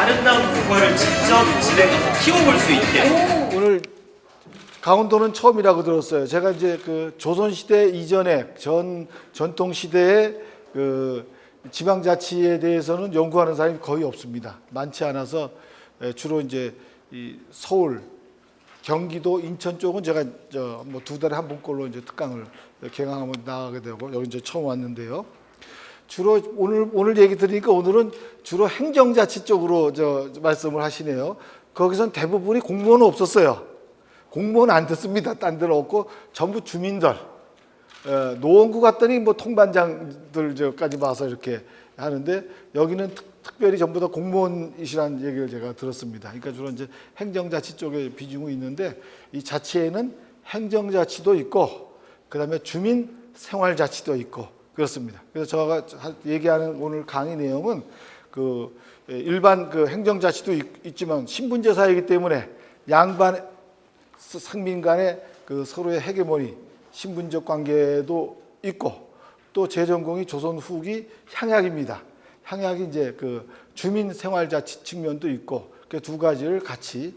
아름다운 국화를 직접 집에 가서 키워볼 수 있게. 오늘 강원도는 처음이라고 들었어요. 제가 이제 그 조선시대 이전에 전통시대의 그 지방자치에 대해서는 연구하는 사람이 거의 없습니다. 많지 않아서 주로 이제 이 서울, 경기도, 인천 쪽은 제가 뭐 2달에 한 번꼴로 이제 특강을 개강하면 나가게 되고 여기 이제 처음 왔는데요. 주로 오늘 얘기 들으니까 오늘은 주로 행정자치 쪽으로 말씀을 하시네요. 거기선 대부분이 공무원은 없었어요. 공무원 안 듣습니다. 딴 데는 없고 전부 주민들. 노원구 갔더니 뭐 통반장들까지 와서 이렇게 하는데 여기는 특별히 전부 다 공무원이시라는 얘기를 제가 들었습니다. 그러니까 주로 이제 행정자치 쪽에 비중이 있는데 이 자치에는 행정자치도 있고 그다음에 주민생활자치도 있고 그렇습니다. 그래서 제가 얘기하는 오늘 강의 내용은 그 일반 그 행정자치도 있지만 신분제 사회이기 때문에 양반 상민 간의 그 서로의 헤게모니 신분적 관계도 있고 또 제 전공이 조선 후기 향약입니다. 향약이 이제 그 주민생활자치 측면도 있고 그 두 가지를 같이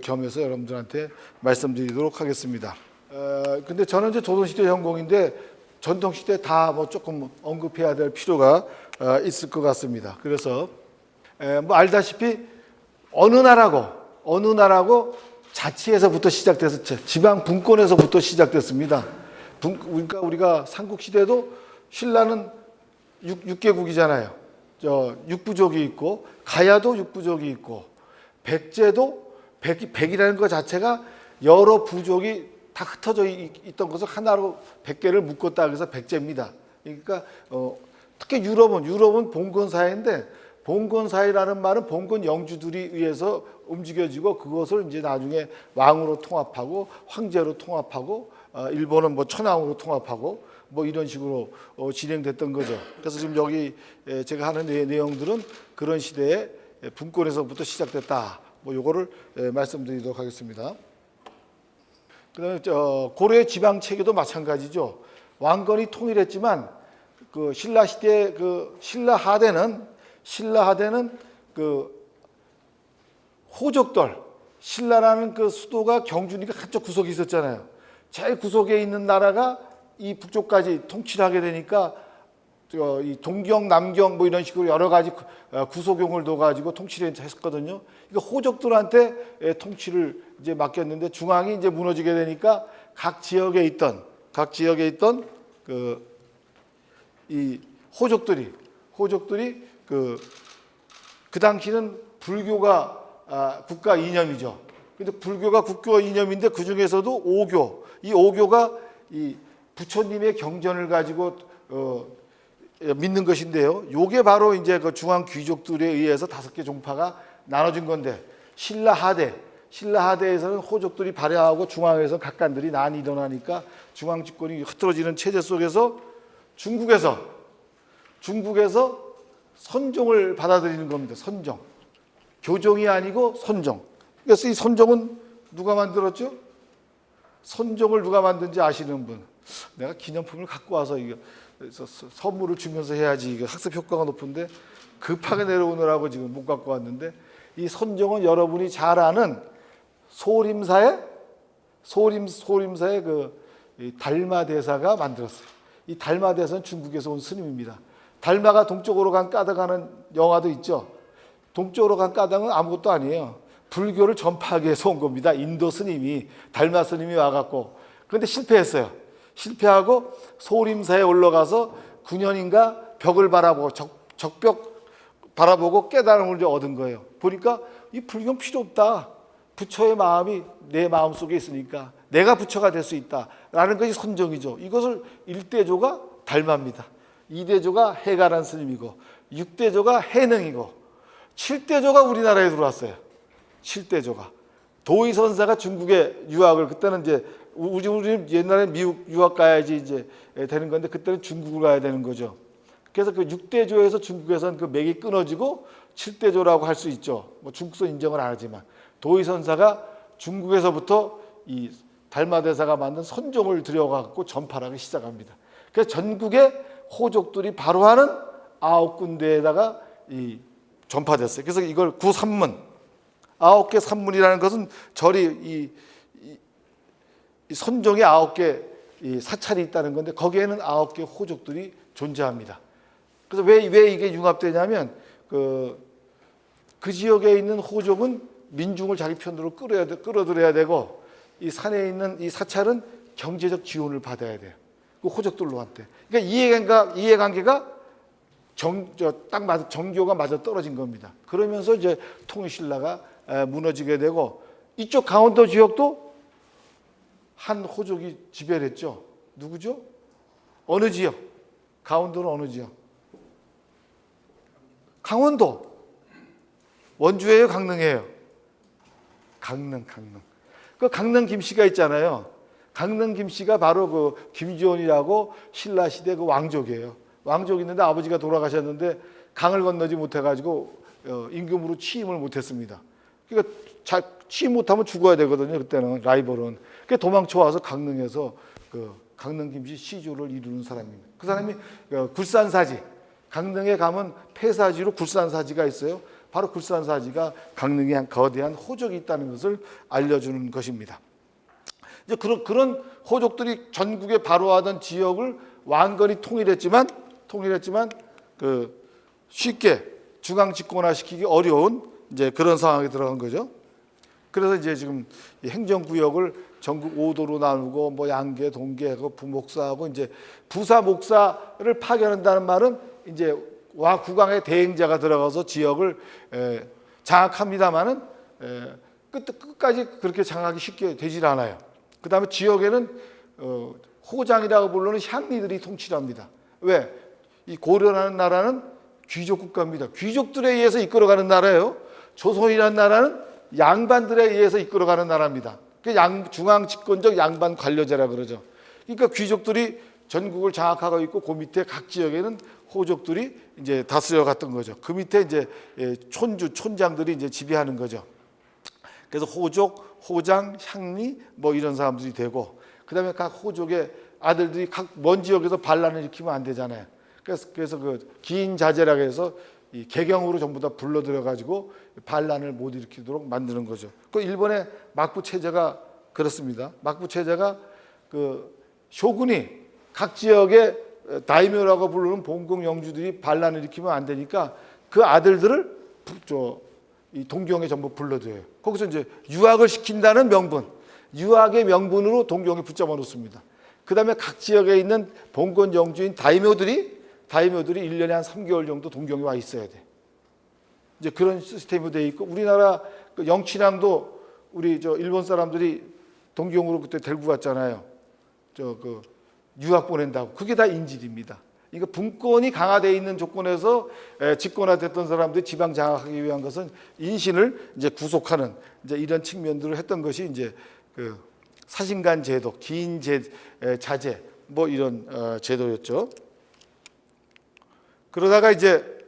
겸해서 여러분들한테 말씀드리도록 하겠습니다. 근데 저는 이제 조선시대 전공인데 전통시대 다 뭐 조금 언급해야 될 필요가 있을 것 같습니다. 그래서 뭐 알다시피 어느 나라고 자치에서부터 시작돼서 지방 분권에서부터 시작됐습니다. 그러니까 우리가 삼국시대도 신라는 6개국이잖아요. 육부족이 있고 가야도 육부족이 있고 백제도 백이라는 것 자체가 여러 부족이 다 흩어져 있던 것을 하나로 100개를 묶었다 그래서 백제입니다. 그러니까 특히 유럽은 봉건사회인데 봉건사회라는 말은 봉건 영주들이 의해서 움직여지고 그것을 이제 나중에 왕으로 통합하고 황제로 통합하고 일본은 뭐 천황으로 통합하고 뭐 이런 식으로 진행됐던 거죠. 그래서 지금 여기 제가 하는 내용들은 그런 시대에 분권에서부터 시작됐다. 뭐 요거를 말씀드리도록 하겠습니다. 그다음에 고려의 지방 체계도 마찬가지죠. 왕건이 통일했지만 그 신라 시대 그 신라 하대는 그 호족들 신라라는 그 수도가 경주니까 한쪽 구석에 있었잖아요. 제일 구석에 있는 나라가 이 북쪽까지 통치를 하게 되니까 이 동경, 남경 뭐 이런 식으로 여러 가지 구소경을 둬가지고 통치를 했었거든요. 그러니까 호족들한테 통치를 이제 맡겼는데 중앙이 이제 무너지게 되니까 각 지역에 있던 그 이 호족들이 그 당시는 불교가 국가 이념이죠. 근데 불교가 국가 이념인데 그 중에서도 이 오교가 이 부처님의 경전을 가지고 믿는 것인데요. 요게 바로 이제 그 중앙 귀족들에 의해서 5개 종파가 나눠진 건데 신라하대에서는 호족들이 발해하고 중앙에서 각간들이 난이 일어나니까 중앙 집권이 흐트러지는 체제 속에서 중국에서 선종을 받아들이는 겁니다. 선종. 교종이 아니고 선종. 그래서 이 선종은 누가 만들었죠? 선종을 누가 만든지 아시는 분. 내가 기념품을 갖고 와서 이거 선물을 주면서 해야지 이게 학습 효과가 높은데 급하게 내려오느라고 지금 못 갖고 왔는데 이 선종은 여러분이 잘 아는 소림사의 그 달마대사가 만들었어요. 이 달마대사는 중국에서 온 스님입니다. 달마가 동쪽으로 간 까닭하는 영화도 있죠. 동쪽으로 간 까닭은 아무것도 아니에요. 불교를 전파하기 위해서 온 겁니다. 인도 스님이 달마 스님이 와갖고 그런데 실패했어요. 실패하고 소림사에 올라가서 9년인가 벽을 바라보고 적벽 바라보고 깨달음을 이제 얻은 거예요. 보니까 이 불교는 필요 없다. 부처의 마음이 내 마음 속에 있으니까 내가 부처가 될 수 있다라는 것이 선정이죠. 이것을 1대조가 달마입니다. 2대조가 해가란 스님이고 6대조가 해능이고 7대조가 우리나라에 들어왔어요. 7대조가 도의선사가 중국에 유학을 그때는 이제 우리는 옛날에 미국 유학 가야지 이제 되는 건데 그때는 중국을 가야 되는 거죠. 그래서 그 6대조에서 중국에서는 그 맥이 끊어지고 7대조라고 할 수 있죠. 뭐 중국서 인정을 안 하지만 도의선사가 중국에서부터 이 달마대사가 만든 선종을 들여갖고 전파를 하기 시작합니다. 그래서 전국의 호족들이 바로 하는 9군데에다가 이 전파됐어요. 그래서 이걸 구산문, 9개 산문이라는 것은 절이 이 선종의 9개 이 사찰이 있다는 건데 거기에는 9개 호족들이 존재합니다. 그래서 왜 이게 융합되냐면 그 지역에 있는 호족은 민중을 자기 편으로 끌어들여야 되고 이 산에 있는 이 사찰은 경제적 지원을 받아야 돼요. 그 호족들로 한테. 그러니까 이해관계가 딱 맞아 정교가 맞아 떨어진 겁니다. 그러면서 이제 통일신라가 무너지게 되고 이쪽 강원도 지역도 한 호족이 지배를 했죠. 누구죠? 어느 지역? 강원도는 어느 지역? 강원도. 원주예요, 강릉이에요? 강릉. 그 강릉 김씨가 있잖아요. 강릉 김씨가 바로 그 김지원이라고 신라 시대 그 왕족이에요. 왕족이 있는데 아버지가 돌아가셨는데 강을 건너지 못해가지고 임금으로 취임을 못했습니다. 그러니까 취임 못하면 죽어야 되거든요. 그때는 라이벌은. 그래서 도망쳐 와서 강릉에서 그 강릉 김씨 시조를 이루는 사람입니다. 그 사람이 굴산사지. 강릉에 가면 폐사지로 굴산사지가 있어요. 바로 굴산사지가 강릉에 한 거대한 호족이 있다는 것을 알려주는 것입니다. 이제 그런 호족들이 전국에 발호하던 지역을 왕건이 통일했지만 그 쉽게 중앙 집권화시키기 어려운 이제 그런 상황에 들어간 거죠. 그래서 이제 지금 행정구역을 전국 5도로 나누고 뭐 양계, 동계하고 부목사하고 이제 부사 목사를 파견한다는 말은 이제 와 국왕의 대행자가 들어가서 지역을 장악합니다만은 끝까지 그렇게 장악이 쉽게 되질 않아요. 그 다음에 지역에는 호장이라고 부르는 향리들이 통치합니다. 왜? 이 고려라는 나라는 귀족 국가입니다. 귀족들에 의해서 이끌어가는 나라예요. 조선이라는 나라는 양반들에 의해서 이끌어가는 나라입니다. 중앙 집권적 양반 관료제라 그러죠. 그러니까 귀족들이 전국을 장악하고 있고 그 밑에 각 지역에는 호족들이 이제 다스려 갔던 거죠. 그 밑에 이제 촌장들이 이제 지배하는 거죠. 그래서 호족, 호장, 향리 뭐 이런 사람들이 되고 그다음에 각 호족의 아들들이 각 먼 지역에서 반란을 일으키면 안 되잖아요. 그래서 그 기인자제라고 해서 이 개경으로 전부 다 불러들여 가지고 반란을 못 일으키도록 만드는 거죠. 그 일본의 막부 체제가 그렇습니다. 막부 체제가 그 쇼군이 각 지역의 다이묘라고 부르는 봉공 영주들이 반란을 일으키면 안 되니까 그 아들들을 이 동경에 전부 불러들여요. 거기서 이제 유학을 시킨다는 명분, 유학의 명분으로 동경에 붙잡아 놓습니다. 그 다음에 각 지역에 있는 봉건 영주인 다이묘들이 1년에 한 3개월 정도 동경에 와 있어야 돼. 이제 그런 시스템이 돼 있고 우리나라 그 영치량도 우리 일본 사람들이 동경으로 그때 데리고 갔잖아요. 유학 보낸다고. 그게 다 인질입니다. 그러니까 분권이 강화되어 있는 조건에서 집권화됐던 사람들이 지방 장악하기 위한 것은 인신을 이제 구속하는 이제 이런 측면들을 했던 것이 이제 그 사신간 제도, 기인 자제 뭐 이런 제도였죠. 그러다가 이제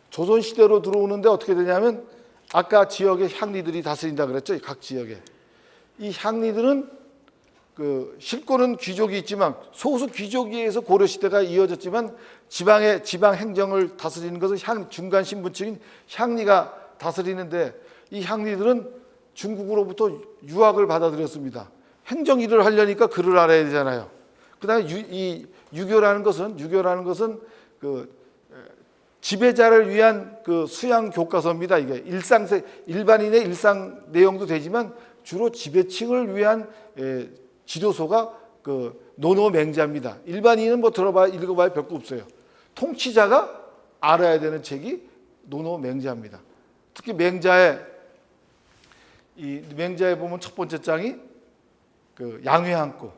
조선 시대로 들어오는데 어떻게 되냐면 아까 지역의 향리들이 다스린다 그랬죠. 각 지역에 이 향리들은 그 실권은 귀족이 있지만 소수 귀족에 의해서 고려 시대가 이어졌지만 지방 행정을 다스리는 것은 중간 신분층인 향리가 다스리는데 이 향리들은 중국으로부터 유학을 받아들였습니다. 행정 일을 하려니까 글을 알아야 되잖아요. 그다음에 이 유교라는 것은 그 지배자를 위한 그 수양 교과서입니다. 이게 일반인의 일상 내용도 되지만 주로 지배층을 위한 지도서가 그 노노맹자입니다. 일반인은 뭐 읽어봐야 별거 없어요. 통치자가 알아야 되는 책이 노노맹자입니다. 특히 맹자에 보면 첫 번째 장이 그 양회항구.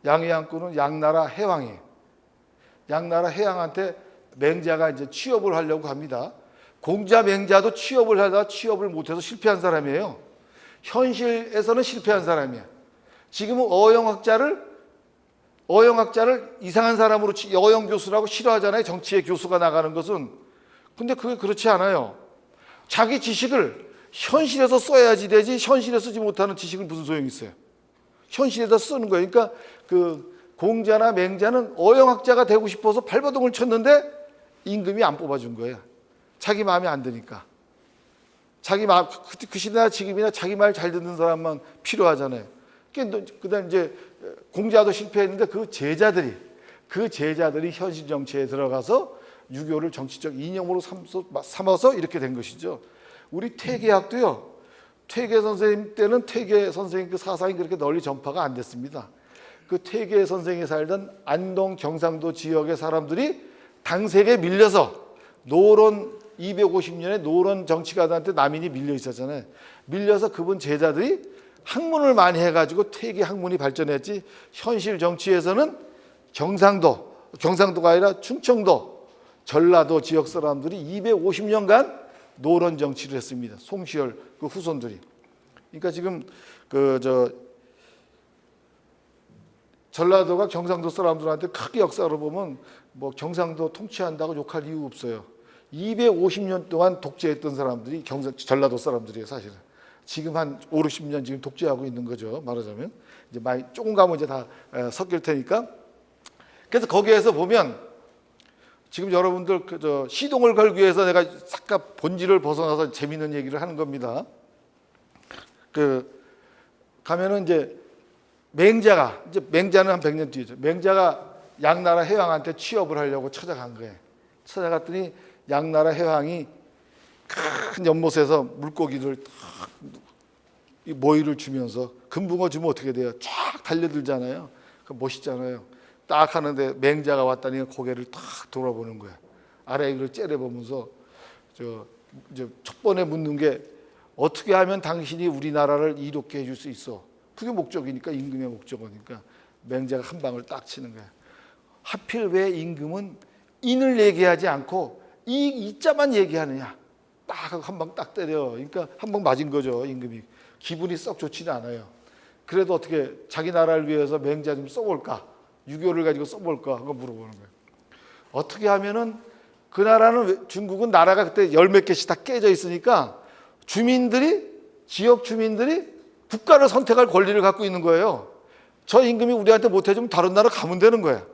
양회항구는 양나라 해왕이에요. 양나라 해왕한테 맹자가 이제 취업을 하려고 합니다. 공자 맹자도 취업을 하다가 취업을 못해서 실패한 사람이에요. 현실에서는 실패한 사람이야. 지금은 어영학자를 이상한 사람으로 어영 교수라고 싫어하잖아요. 정치의 교수가 나가는 것은. 근데 그게 그렇지 않아요. 자기 지식을 현실에서 써야지 되지 현실에 쓰지 못하는 지식은 무슨 소용이 있어요. 현실에다 쓰는 거예요. 그러니까 그 공자나 맹자는 어영학자가 되고 싶어서 발버둥을 쳤는데 임금이 안 뽑아준 거예요. 자기 마음에 안 드니까. 자기 마음, 그 시대나 지금이나 자기 말 잘 듣는 사람만 필요하잖아요. 그다음 이제 공자도 실패했는데 그 제자들이 현실 정치에 들어가서 유교를 정치적 이념으로 삼아서 이렇게 된 것이죠. 우리 퇴계학도요. 퇴계 선생님 때는 퇴계 선생님 그 사상이 그렇게 널리 전파가 안 됐습니다. 그 퇴계 선생이 살던 안동 경상도 지역의 사람들이 당색에 밀려서 노론 250년에 노론 정치가들한테 남인이 밀려 있었잖아요. 밀려서 그분 제자들이 학문을 많이 해가지고 퇴계 학문이 발전했지. 현실 정치에서는 경상도가 아니라 충청도, 전라도 지역 사람들이 250년간 노론 정치를 했습니다. 송시열 그 후손들이. 그러니까 지금 전라도가 경상도 사람들한테 크게 역사로 보면 뭐 경상도 통치한다고 욕할 이유 없어요. 250년 동안 독재했던 사람들이 전라도 사람들이에요, 사실은. 지금 한 5, 60년 지금 독재하고 있는 거죠, 말하자면. 이제 많이 조금 가면 이제 다 섞일 테니까. 그래서 거기에서 보면 지금 여러분들 시동을 걸기 위해서 내가 잠깐 본질을 벗어나서 재미있는 얘기를 하는 겁니다. 가면은 이제 맹자는 한 100년 뒤죠. 맹자가 양나라 해왕한테 취업을 하려고 찾아간 거예요. 찾아갔더니 양나라 해왕이 큰 연못에서 물고기를 모이를 주면서 금붕어 주면 어떻게 돼요? 쫙 달려들잖아요. 멋있잖아요. 딱 하는데 맹자가 왔다니 고개를 탁 돌아보는 거야. 아래를 째려보면서 이제 첫 번에 묻는 게 어떻게 하면 당신이 우리나라를 이롭게 해줄 수 있어? 그게 목적이니까, 임금의 목적이니까 맹자가 한 방을 딱 치는 거야. 하필 왜 임금은 인을 얘기하지 않고 이자만 얘기하느냐? 딱 한 방 딱 때려. 그러니까 한 방 맞은 거죠, 임금이. 기분이 썩 좋지는 않아요. 그래도 어떻게 자기 나라를 위해서 맹자 좀 써볼까? 유교를 가지고 써볼까? 그거 물어보는 거예요. 어떻게 하면은 그 나라는, 중국은 나라가 그때 열 몇 개씩 다 깨져 있으니까 지역 주민들이 국가를 선택할 권리를 갖고 있는 거예요. 저 임금이 우리한테 못해주면 다른 나라 가면 되는 거야.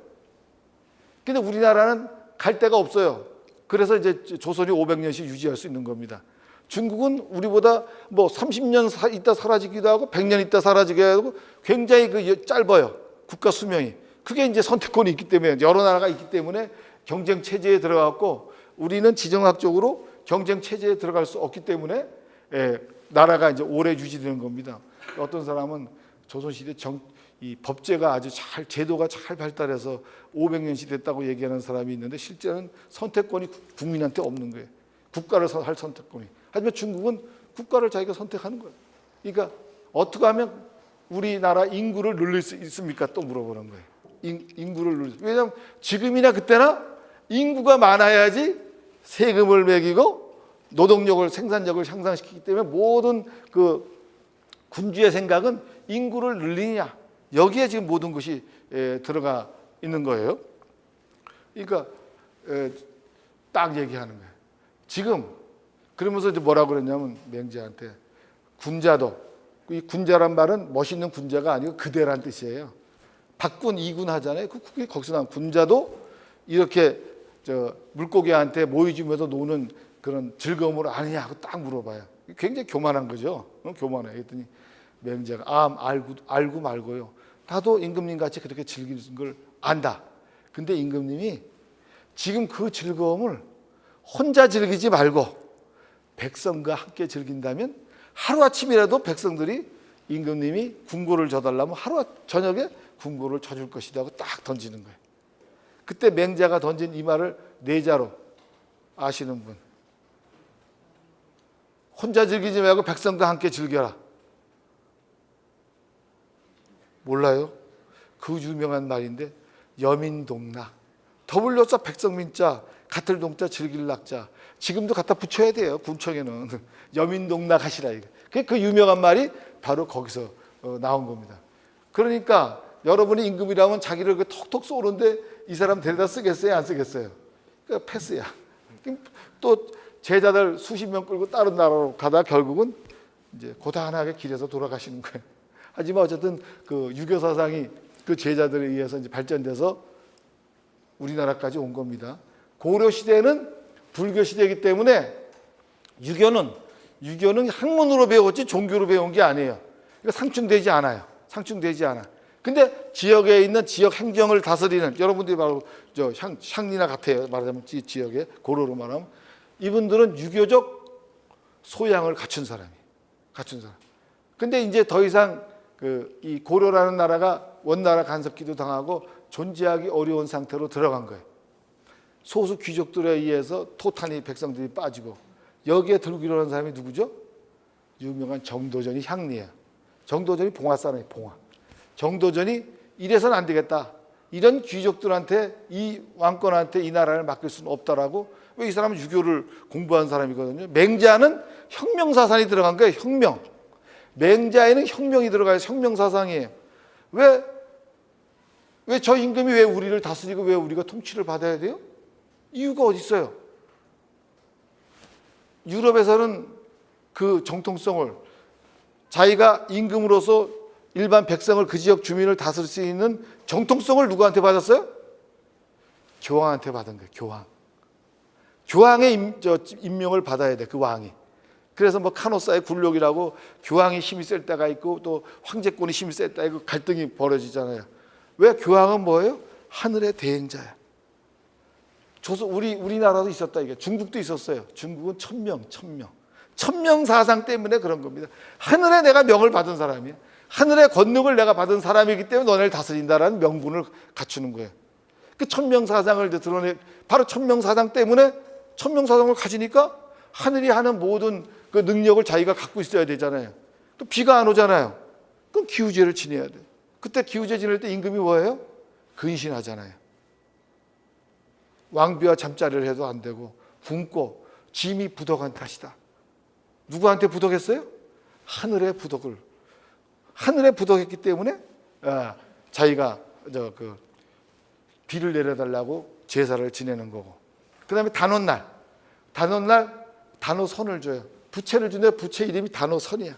근데 우리나라는 갈 데가 없어요. 그래서 이제 조선이 500년씩 유지할 수 있는 겁니다. 중국은 우리보다 뭐 30년 있다 사라지기도 하고 100년 있다 사라지기도 하고 굉장히 짧아요. 국가 수명이. 그게 이제 선택권이 있기 때문에, 여러 나라가 있기 때문에 경쟁 체제에 들어갔고, 우리는 지정학적으로 경쟁 체제에 들어갈 수 없기 때문에 나라가 이제 오래 유지되는 겁니다. 어떤 사람은 조선시대 이 법제가 아주 제도가 잘 발달해서 500년씩 됐다고 얘기하는 사람이 있는데, 실제는 선택권이 국민한테 없는 거예요. 국가를 할 선택권이. 하지만 중국은 국가를 자기가 선택하는 거예요. 그러니까 어떻게 하면 우리나라 인구를 늘릴 수 있습니까? 또 물어보는 거예요. 인구를 늘릴 수. 왜냐하면 지금이나 그때나 인구가 많아야지 세금을 매기고 노동력을, 생산력을 향상시키기 때문에 모든 그 군주의 생각은 인구를 늘리냐, 여기에 지금 모든 것이 들어가 있는 거예요. 그러니까 딱 얘기하는 거예요. 지금 그러면서 이제 뭐라고 그랬냐면, 맹자한테 군자도, 이 군자란 말은 멋있는 군자가 아니고 그대란 뜻이에요. 박군, 이군 하잖아요. 그게 거기서 나온 군자도 이렇게 물고기한테 모이 주면서 노는 그런 즐거움을 아느냐 하고 딱 물어봐요. 굉장히 교만한 거죠. 교만해. 그랬더니 맹자가 알고 말고요. 나도 임금님 같이 그렇게 즐기는 걸 안다. 근데 임금님이 지금 그 즐거움을 혼자 즐기지 말고 백성과 함께 즐긴다면 하루아침이라도 백성들이 임금님이 궁고를 져달라면 저녁에 궁고를 져줄 것이다 하고 딱 던지는 거예요. 그때 맹자가 던진 이 말을 내자로 아시는 분? 혼자 즐기지 말고 백성과 함께 즐겨라. 몰라요? 그 유명한 말인데, 여민동락. 더불려서 백성민자, 같을 동자, 즐길 낙자. 지금도 갖다 붙여야 돼요, 군청에는. 여민동락 하시라. 그 유명한 말이 바로 거기서 나온 겁니다. 그러니까 여러분이 임금이라면 자기를 톡톡 쏘는데 이 사람 데려다 쓰겠어요, 안 쓰겠어요? 그러니까 패스야. 또 제자들 수십 명 끌고 다른 나라로 가다 결국은 이제 고단하게 길에서 돌아가시는 거예요. 하지만 어쨌든 그 유교 사상이 그 제자들에 의해서 이제 발전돼서 우리나라까지 온 겁니다. 고려 시대는 불교 시대이기 때문에 유교는 학문으로 배웠지 종교로 배운 게 아니에요. 그러니까 상충되지 않아요. 상충되지 않아. 근데 지역에 있는 지역 행정을 다스리는 여러분들이 바로 저 향리나 같아요. 말하자면 지역에 고려로 말하면 이분들은 유교적 소양을 갖춘 사람이. 갖춘 사람. 근데 이제 더 이상 이 고려라는 나라가 원나라 간섭기도 당하고 존재하기 어려운 상태로 들어간 거예요. 소수 귀족들에 의해서 토탄이 백성들이 빠지고 여기에 들고 일어난 사람이 누구죠? 유명한 정도전이 향리예요. 정도전이 봉화 사람이에요. 봉화. 정도전이 이래서는 안 되겠다. 이런 귀족들한테 이 왕권한테 이 나라를 맡길 수는 없다라고. 왜 이 사람은 유교를 공부한 사람이거든요. 맹자는 혁명사상이 들어간 거예요. 혁명. 맹자에는 혁명이 들어가요. 혁명사상이에요. 왜 저 임금이 왜 우리를 다스리고 왜 우리가 통치를 받아야 돼요? 이유가 어디 있어요? 유럽에서는 그 정통성을 자기가 임금으로서 일반 백성을 그 지역 주민을 다스릴 수 있는 정통성을 누구한테 받았어요? 교황한테 받은 거예요. 교황. 교황의 임명을 받아야 돼. 그 왕이. 그래서 뭐 카노사의 굴욕이라고 교황이 힘이 셀 때가 있고 또 황제권이 힘이 셀 때가 있고 갈등이 벌어지잖아요. 왜? 교황은 뭐예요? 하늘의 대행자야. 우리나라도 있었다 이게. 중국도 있었어요. 중국은 천명 사상 때문에 그런 겁니다. 하늘에 내가 명을 받은 사람이야. 하늘의 권능을 내가 받은 사람이기 때문에 너네를 다스린다라는 명분을 갖추는 거예요. 그 천명 사상을 드러내 바로 천명 사상 때문에 천명 사상을 가지니까 하늘이 하는 모든 그 능력을 자기가 갖고 있어야 되잖아요. 또 비가 안 오잖아요. 그럼 기우제를 지내야 돼. 그때 기우제 지낼 때 임금이 뭐예요? 근신하잖아요. 왕비와 잠자리를 해도 안 되고 굶고 짐이 부덕한 탓이다. 누구한테 부덕했어요? 하늘의 부덕을. 하늘에 부덕했기 때문에 자기가 비를 내려달라고 제사를 지내는 거고. 그 다음에 단오날 단오선을 줘요. 부채를 주는데 부채 이름이 단오선이야.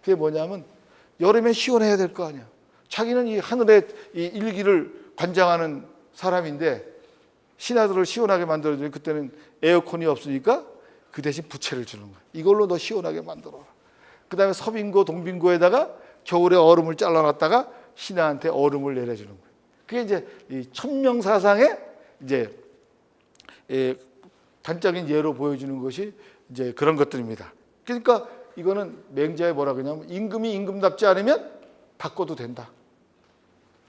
그게 뭐냐면 여름에 시원해야 될 거 아니야. 자기는 이 하늘의 이 일기를 관장하는 사람인데 신하들을 시원하게 만들어주니 그때는 에어컨이 없으니까 그 대신 부채를 주는 거야. 이걸로 너 시원하게 만들어라. 그 다음에 서빙고 동빙고에다가 겨울에 얼음을 잘라놨다가 신하한테 얼음을 내려주는 거예요. 그게 이제 이 천명사상의 이제 단적인 예로 보여주는 것이 이제 그런 것들입니다. 그러니까 이거는 맹자에 뭐라 그러냐면 임금이 임금답지 않으면 바꿔도 된다.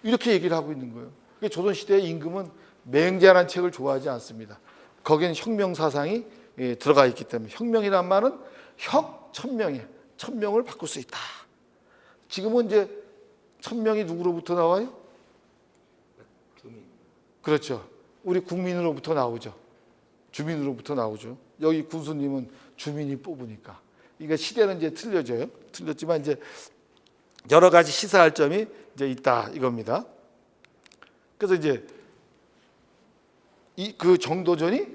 이렇게 얘기를 하고 있는 거예요. 조선시대의 임금은 맹자라는 책을 좋아하지 않습니다. 거기엔 혁명사상이 들어가 있기 때문에 혁명이란 말은 천명이에요. 천명을 바꿀 수 있다. 지금은 이제 천명이 누구로부터 나와요? 주민. 그렇죠. 우리 국민으로부터 나오죠. 주민으로부터 나오죠. 여기 군수님은 주민이 뽑으니까. 그러니까 시대는 이제 틀려져요. 틀렸지만 이제 여러 가지 시사할 점이 이제 있다 이겁니다. 그래서 이제 그 정도전이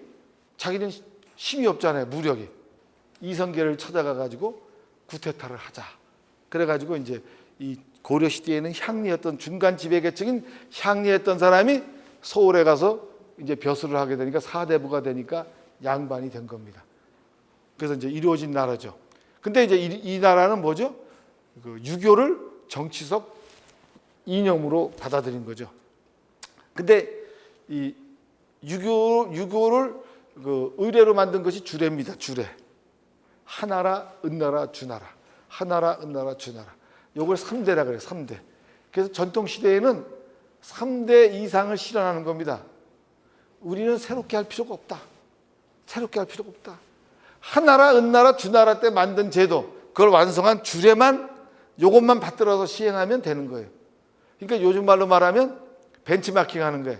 자기는 힘이 없잖아요. 무력이. 이성계를 찾아가 가지고 구테타를 하자. 그래가지고 이제 이 고려 시대에는 향리였던 중간 지배계층인 향리했던 사람이 서울에 가서 이제 벼슬을 하게 되니까 사대부가 되니까 양반이 된 겁니다. 그래서 이제 이루어진 나라죠. 근데 이제 이 나라는 뭐죠? 그 유교를 정치적 이념으로 받아들인 거죠. 근데 이 유교를 그 의례로 만든 것이 주례입니다. 주례. 하나라, 은나라, 주나라. 하나라, 은나라, 주나라. 요걸 3대라 그래요. 3대. 그래서 전통 시대에는 3대 이상을 실현하는 겁니다. 우리는 새롭게 할 필요가 없다. 새롭게 할 필요가 없다. 하나라, 은나라, 주나라 때 만든 제도, 그걸 완성한 주례만 요것만 받들어서 시행하면 되는 거예요. 그러니까 요즘 말로 말하면 벤치마킹 하는 거예요.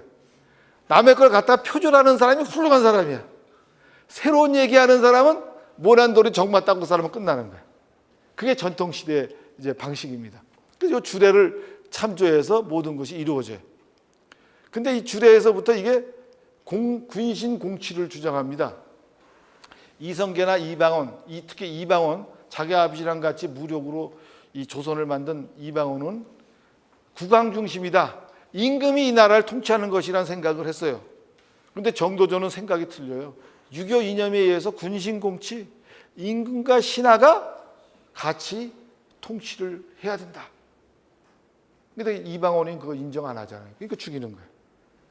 남의 걸 갖다 표절하는 사람이 훌륭한 사람이야. 새로운 얘기하는 사람은 모난돌이 정맞다고 그 사람은 끝나는 거예요. 그게 전통시대의 이제 방식입니다. 그래서 이 주례를 참조해서 모든 것이 이루어져요. 근데 이 주례에서부터 이게 군신 공치를 주장합니다. 이성계나 이방원, 특히 이방원, 자기 아버지랑 같이 무력으로 이 조선을 만든 이방원은 국왕 중심이다. 임금이 이 나라를 통치하는 것이라는 생각을 했어요. 그런데 정도전은 생각이 틀려요. 유교 이념에 의해서 군신 공치, 임금과 신하가 같이 통치를 해야 된다. 근데 이방원이 그거 인정 안 하잖아요. 그러니까 죽이는 거예요.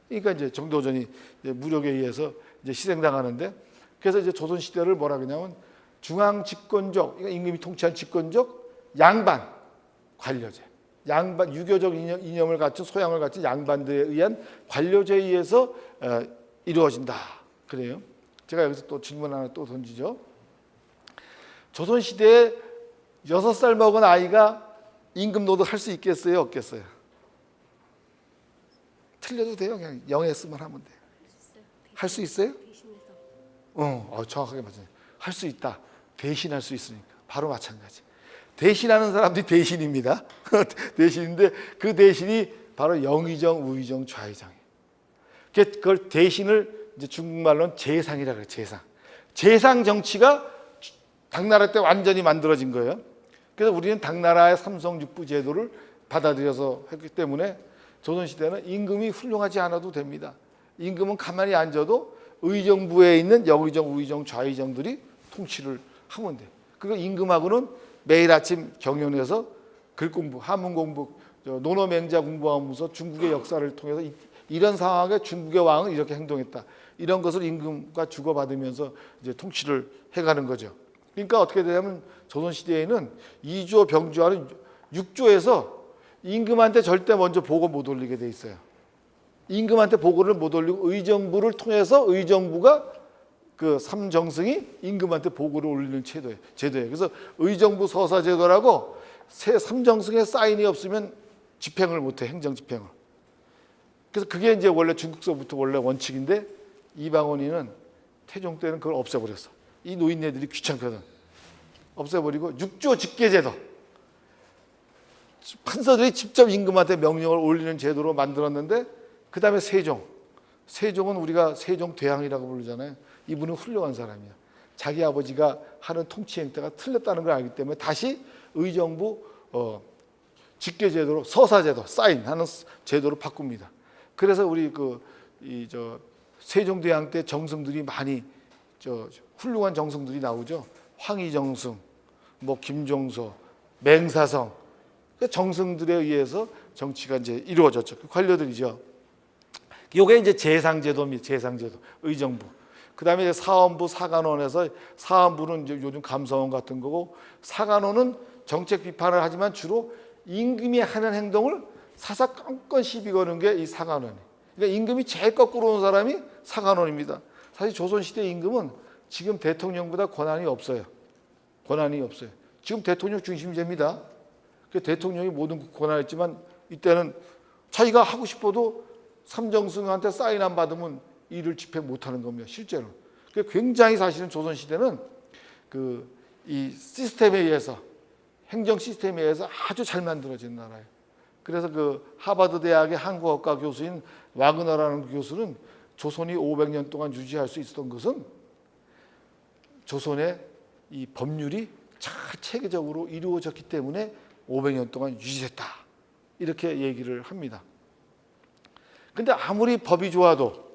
그러니까 이제 정도전이 무력에 의해서 이제 희생당하는데, 그래서 이제 조선 시대를 뭐라 그러냐면 중앙 집권적, 그러니까 임금이 통치한 집권적 양반 관료제, 양반 유교적 이념을 갖춘 소양을 갖춘 양반들에 의한 관료제에 의해서 이루어진다. 그래요. 제가 여기서 또 질문 하나 또 던지죠. 조선 시대에 6살 먹은 아이가 임금 노릇 할 수 있겠어요, 없겠어요? 틀려도 돼요. 그냥 영했으면 하면 돼요. 할 수 있어요? 정확하게 맞아요. 할 수 있다. 대신할 수 있으니까. 바로 마찬가지. 대신하는 사람들이 대신입니다. 대신인데 그 대신이 바로 영의정, 우의정, 좌의정이에요. 그걸 대신을 이제 중국말로는 재상이라 그래요. 재상. 재상 정치가 당나라 때 완전히 만들어진 거예요. 그래서 우리는 당나라의 삼성육부 제도를 받아들여서 했기 때문에 조선시대는 임금이 훌륭하지 않아도 됩니다. 임금은 가만히 앉아도 의정부에 있는 영의정, 우의정, 좌의정들이 통치를 하면 돼요. 그리고 임금하고는 매일 아침 경연에서 글 공부, 한문 공부, 논어맹자 공부하면서 중국의 역사를 통해서 이런 상황에 중국의 왕은 이렇게 행동했다. 이런 것을 임금과 주고받으면서 이제 통치를 해가는 거죠. 그러니까 어떻게 되냐면 조선시대에는 이조 병주하는 6조에서 임금한테 절대 먼저 보고 못 올리게 돼 있어요. 임금한테 보고를 못 올리고 의정부를 통해서 의정부가 그 삼정승이 임금한테 보고를 올리는 제도예요. 그래서 의정부 서사 제도라고 삼정승의 사인이 없으면 집행을 못해, 행정 집행을. 그래서 그게 이제 원래 중국서부터 원래 원칙인데 이방원이는 태종 때는 그걸 없애버렸어. 이 노인네들이 귀찮거든. 없애버리고 6조 직계제도. 판사들이 직접 임금한테 명령을 올리는 제도로 만들었는데 그 다음에 세종은 우리가 세종대왕이라고 부르잖아요. 이분은 훌륭한 사람이야. 자기 아버지가 하는 통치 행태가 틀렸다는 걸 알기 때문에 다시 의정부 직계제도로 서사제도, 사인하는 제도로 바꿉니다. 그래서 우리 세종대왕 때 정승들이 많이 훌륭한 정승들이 나오죠. 황희정승, 김종서, 맹사성, 정승들에 의해서 정치가 이제 이루어졌죠. 그 관료들이죠. 요게 이제 재상제도입니다. 재상제도, 의정부. 그 다음에 사헌부, 사간원에서 사헌부는 이제 요즘 감사원 같은 거고, 사간원은 정책 비판을 하지만 주로 임금이 하는 행동을 사사건건 시비 거는 게 이 사간원이에요. 그러니까 임금이 제일 거꾸로 온 사람이 사간원입니다. 사실 조선시대 임금은 지금 대통령보다 권한이 없어요. 지금 대통령 중심제입니다. 대통령이 모든 권한을 했지만 이때는 자기가 하고 싶어도 삼정승한테 사인 안 받으면 일을 집행 못하는 겁니다. 실제로. 굉장히 사실은 조선시대는 이 시스템에 의해서, 행정 시스템에 의해서 아주 잘 만들어진 나라예요. 그래서 하버드 대학의 한국어과 교수인 와그너라는 교수는 조선이 500년 동안 유지할 수 있었던 것은 조선의 이 법률이 잘 체계적으로 이루어졌기 때문에 500년 동안 유지됐다. 이렇게 얘기를 합니다. 근데 아무리 법이 좋아도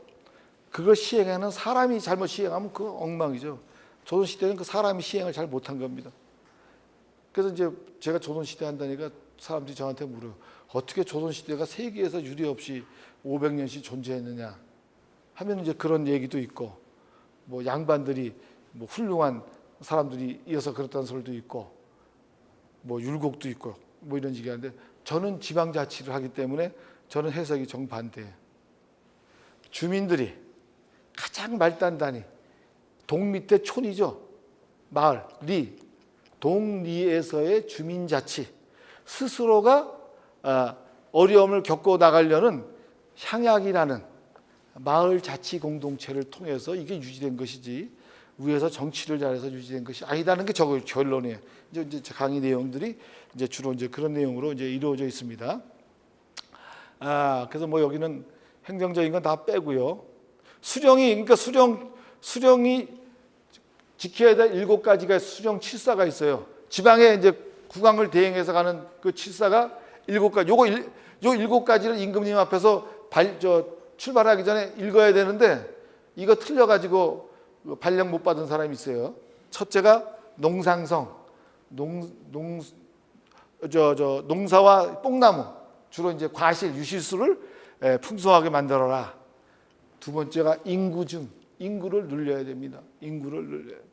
그걸 시행하는 사람이 잘못 시행하면 그건 엉망이죠. 조선시대는 그 사람이 시행을 잘 못한 겁니다. 그래서 이제 제가 조선시대 한다니까 사람들이 저한테 물어요. 어떻게 조선시대가 세계에서 유례 없이 500년씩 존재했느냐 하면 이제 그런 얘기도 있고, 양반들이 훌륭한 사람들이 이어서 그렇다는 소리도 있고, 율곡도 있고, 이런 식이 하는데, 저는 지방자치를 하기 때문에 저는 해석이 정반대예요. 주민들이 가장 말단단히 동 밑에 촌이죠. 마을, 리, 동리에서의 주민자치 스스로가 어려움을 겪어 나가려는 향약이라는 마을 자치 공동체를 통해서 이게 유지된 것이지 위에서 정치를 잘해서 유지된 것이 아니다는 게 저 결론이에요. 이제 강의 내용들이 이제 주로 이제 그런 내용으로 이제 이루어져 있습니다. 그래서 여기는 행정적인 건 다 빼고요. 그러니까 수령이 지켜야 될 7가지가 수령 칠사가 있어요. 지방에 이제 국왕을 대행해서 가는 그 칠사가 7가지. 요 7가지를 임금님 앞에서 출발하기 전에 읽어야 되는데 이거 틀려가지고 발령 못 받은 사람이 있어요. 첫째가 농상성, 농사와 뽕나무, 주로 이제 과실, 유실수를 풍성하게 만들어라. 두 번째가 인구증, 인구를 늘려야 됩니다. 인구를 늘려야 돼.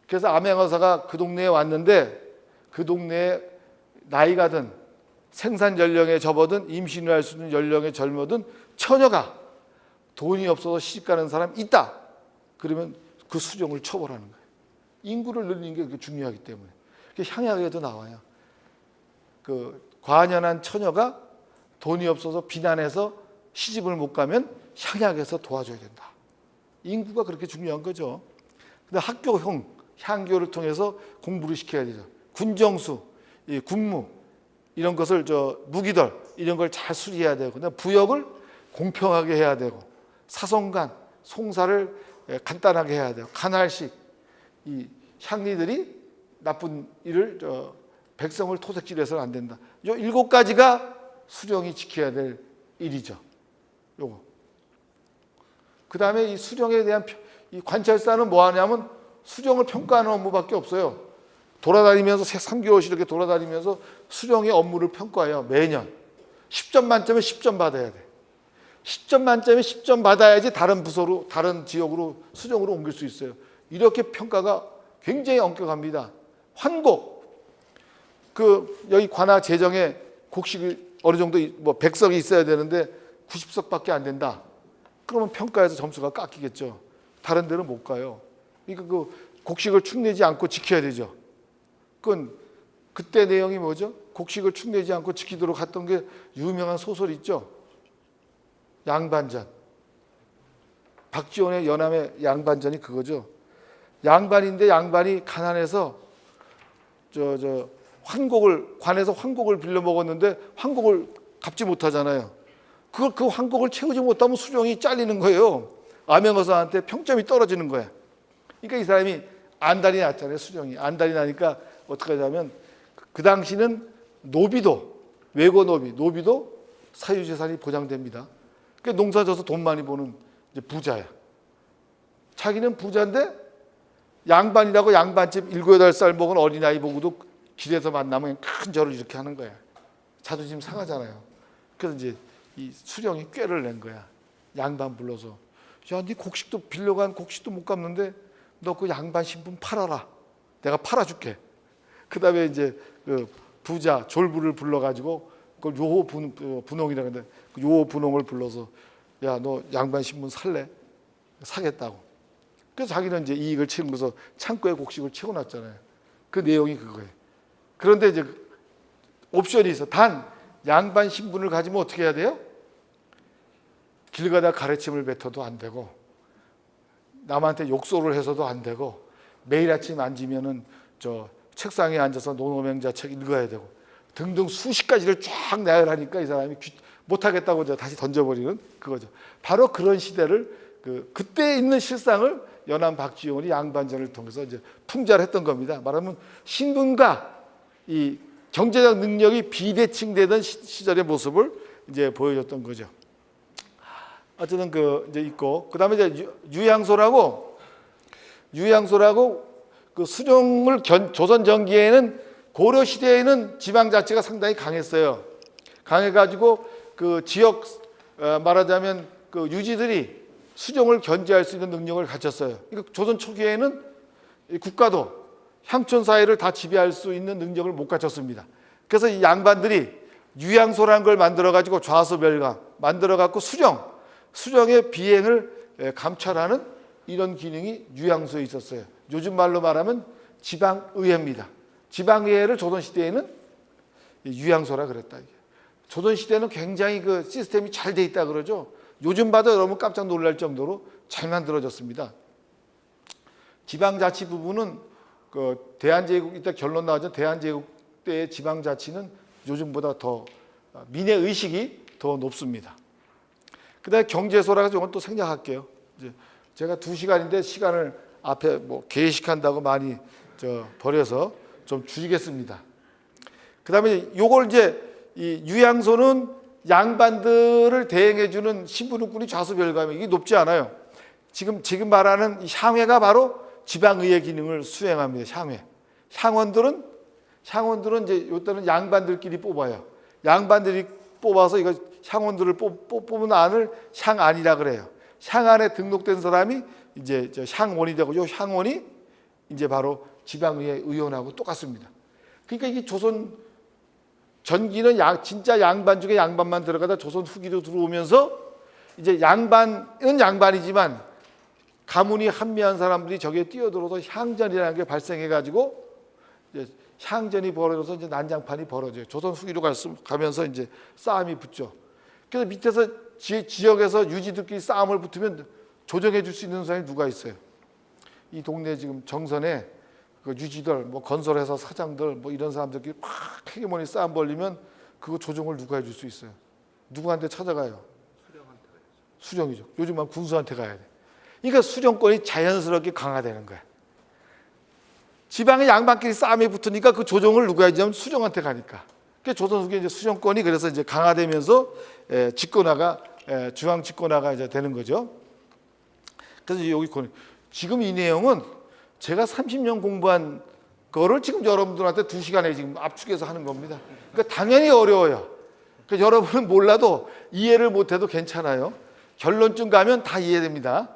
그래서 암행어사가 그 동네에 왔는데 그 동네에 나이가 든 생산 연령에 접어든 임신을 할 수 있는 연령에 젊어든 처녀가 돈이 없어서 시집가는 사람 있다. 그러면 그 수령을 처벌하는 거예요. 인구를 늘리는 게 그렇게 중요하기 때문에. 향약에도 나와요. 그 과년한 처녀가 돈이 없어서 비난해서 시집을 못 가면 향약에서 도와줘야 된다. 인구가 그렇게 중요한 거죠. 근데 학교형, 향교를 통해서 공부를 시켜야 되죠. 군정수, 군무 이런 것을 무기들 이런 걸 잘 수리해야 되고, 근데 부역을 공평하게 해야 되고, 사성간, 송사를 간단하게 해야 돼요. 간할식, 이 향리들이 나쁜 일을 백성을 토색질해서는 안 된다. 요 7가지가 수령이 지켜야 될 일이죠. 요거. 그 다음에 이 수령에 대한 이 관찰사는 뭐 하냐면 수령을 평가하는 업무밖에 없어요. 돌아다니면서 3개월씩 이렇게 돌아다니면서 수령의 업무를 평가해요. 매년 10점 만점에 10점 받아야 돼. 10점 만점에 10점 받아야지 다른 부서로, 다른 지역으로 수령으로 옮길 수 있어요. 이렇게 평가가 굉장히 엄격합니다. 환곡, 여기 관하 재정에 곡식이 어느 정도 100석이 있어야 되는데 90석밖에 안 된다. 그러면 평가에서 점수가 깎이겠죠. 다른 데는 못 가요. 그러니까 그 곡식을 축내지 않고 지켜야 되죠. 그때 내용이 뭐죠? 곡식을 축내지 않고 지키도록 했던 게 유명한 소설 있죠. 양반전. 박지원의 연암의 양반전이 그거죠. 양반인데 양반이 가난해서 관에서 환곡을 빌려 먹었는데 환곡을 갚지 못하잖아요. 그 환곡을 채우지 못하면 수령이 잘리는 거예요. 암행어사한테 평점이 떨어지는 거야. 그러니까 이 사람이 안달이 났잖아요. 수령이 안달이 나니까 어떻게 하냐면 그 당시는 노비도, 외고 노비도 사유재산이 보장됩니다. 그러니까 농사져서 돈 많이 버는 이제 부자야. 자기는 부자인데 양반이라고 양반집 7, 8살 먹은 어린아이 보고도 길에서 만나면 큰 절을 이렇게 하는 거야. 자존심 상하잖아요. 그래서 이제 이 수령이 꾀를 낸 거야. 양반 불러서. 야, 네 곡식도 빌려간 곡식도 못 갚는데 너 그 양반 신분 팔아라. 내가 팔아줄게. 그 다음에 이제 그 부자 졸부를 불러가지고 그걸 요호 분홍이라고 하는데 그 요호 분홍을 불러서 야, 너 양반 신분 살래? 사겠다고. 그래서 자기는 이제 이익을 채우면서 창고에 곡식을 채워놨잖아요. 그 내용이 그거예요. 그런데 이제 옵션이 있어. 단 양반 신분을 가지면 어떻게 해야 돼요? 길 가다 가르침을 뱉어도 안 되고, 남한테 욕설을 해서도 안 되고, 매일 아침 앉으면은 책상에 앉아서 노노맹자 책 읽어야 되고 등등 수십 가지를 쫙 나열하니까 이 사람이 못하겠다고 다시 던져버리는 그거죠. 바로 그런 시대를 그때 있는 실상을 연암 박지원이 양반전을 통해서 이제 풍자를 했던 겁니다. 말하면 신분과 이 경제적 능력이 비대칭되던 시절의 모습을 이제 보여줬던 거죠. 어쨌든 이제 있고, 그 다음에 이제 유양소라고 그 수령을 조선 전기에는 고려 시대에는 지방자치가 상당히 강했어요. 강해가지고 그 지역 말하자면 그 유지들이 수령을 견제할 수 있는 능력을 갖췄어요. 그러니까 조선 초기에는 국가도 향촌 사회를 다 지배할 수 있는 능력을 못 갖췄습니다. 그래서 이 양반들이 유양소라는 걸 만들어가지고 좌수별강 만들어갖고 수령의 비행을 감찰하는 이런 기능이 유양소에 있었어요. 요즘 말로 말하면 지방의회입니다. 지방의회를 조선시대에는 유양소라 그랬다. 조선시대는 굉장히 그 시스템이 잘 돼 있다 그러죠. 요즘 봐도 여러분 깜짝 놀랄 정도로 잘 만들어졌습니다. 지방자치 부분은 그 대한제국 이때 결론 나왔죠. 대한제국 때의 지방자치는 요즘보다 더 민의 의식이 더 높습니다. 그다음에 경제소라고 해서 이건 또 생략할게요. 이제 제가 2시간인데 시간을 앞에 계식한다고 많이 버려서 좀 줄이겠습니다. 그다음에 요걸 이제 이 유양소는 양반들을 대행해주는 신분우꾼이 좌수별감이 높지 않아요. 지금 말하는 이 향회가 바로 지방의회 기능을 수행합니다. 향원들은 이제 요때는 양반들끼리 뽑아요. 양반들이 뽑아서 이거 향원들을 뽑은 안을 향안이라 그래요. 향안에 등록된 사람이 이제 향원이 되고, 요 향원이 이제 바로 지방의회 의원하고 똑같습니다. 그러니까 이게 조선 전기는 진짜 양반 중에 양반만 들어가다 조선 후기로 들어오면서 이제 양반은 양반이지만 가문이 한미한 사람들이 저기에 뛰어들어서 향전이라는 게 발생해가지고 이제 향전이 벌어져서 이제 난장판이 벌어져요. 조선 후기로 가면서 이제 싸움이 붙죠. 그래서 밑에서 지역에서 유지들끼리 싸움을 붙으면 조정해 줄 수 있는 사람이 누가 있어요? 이 동네 지금 정선에 그 유지들, 뭐 건설회사 사장들, 뭐 이런 사람들끼리 막 헤게모니 싸움 벌리면 그거 조정을 누가 해줄 수 있어요? 누구한테 찾아가요? 수령이죠. 요즘은 군수한테 가야 돼. 그러니까 수령권이 자연스럽게 강화되는 거야. 지방의 양반끼리 싸움이 붙으니까 그 조정을 누가 해주냐면 수령한테 가니까. 그러니까 조선 후기에 이제 수령권이 그래서 이제 강화되면서 집권화가 중앙 집권화가 이제 되는 거죠. 그래서 여기 지금 이 내용은 제가 30년 공부한 거를 지금 여러분들한테 2시간에 지금 압축해서 하는 겁니다. 그러니까 당연히 어려워요. 그러니까 여러분은 몰라도 이해를 못해도 괜찮아요. 결론쯤 가면 다 이해됩니다.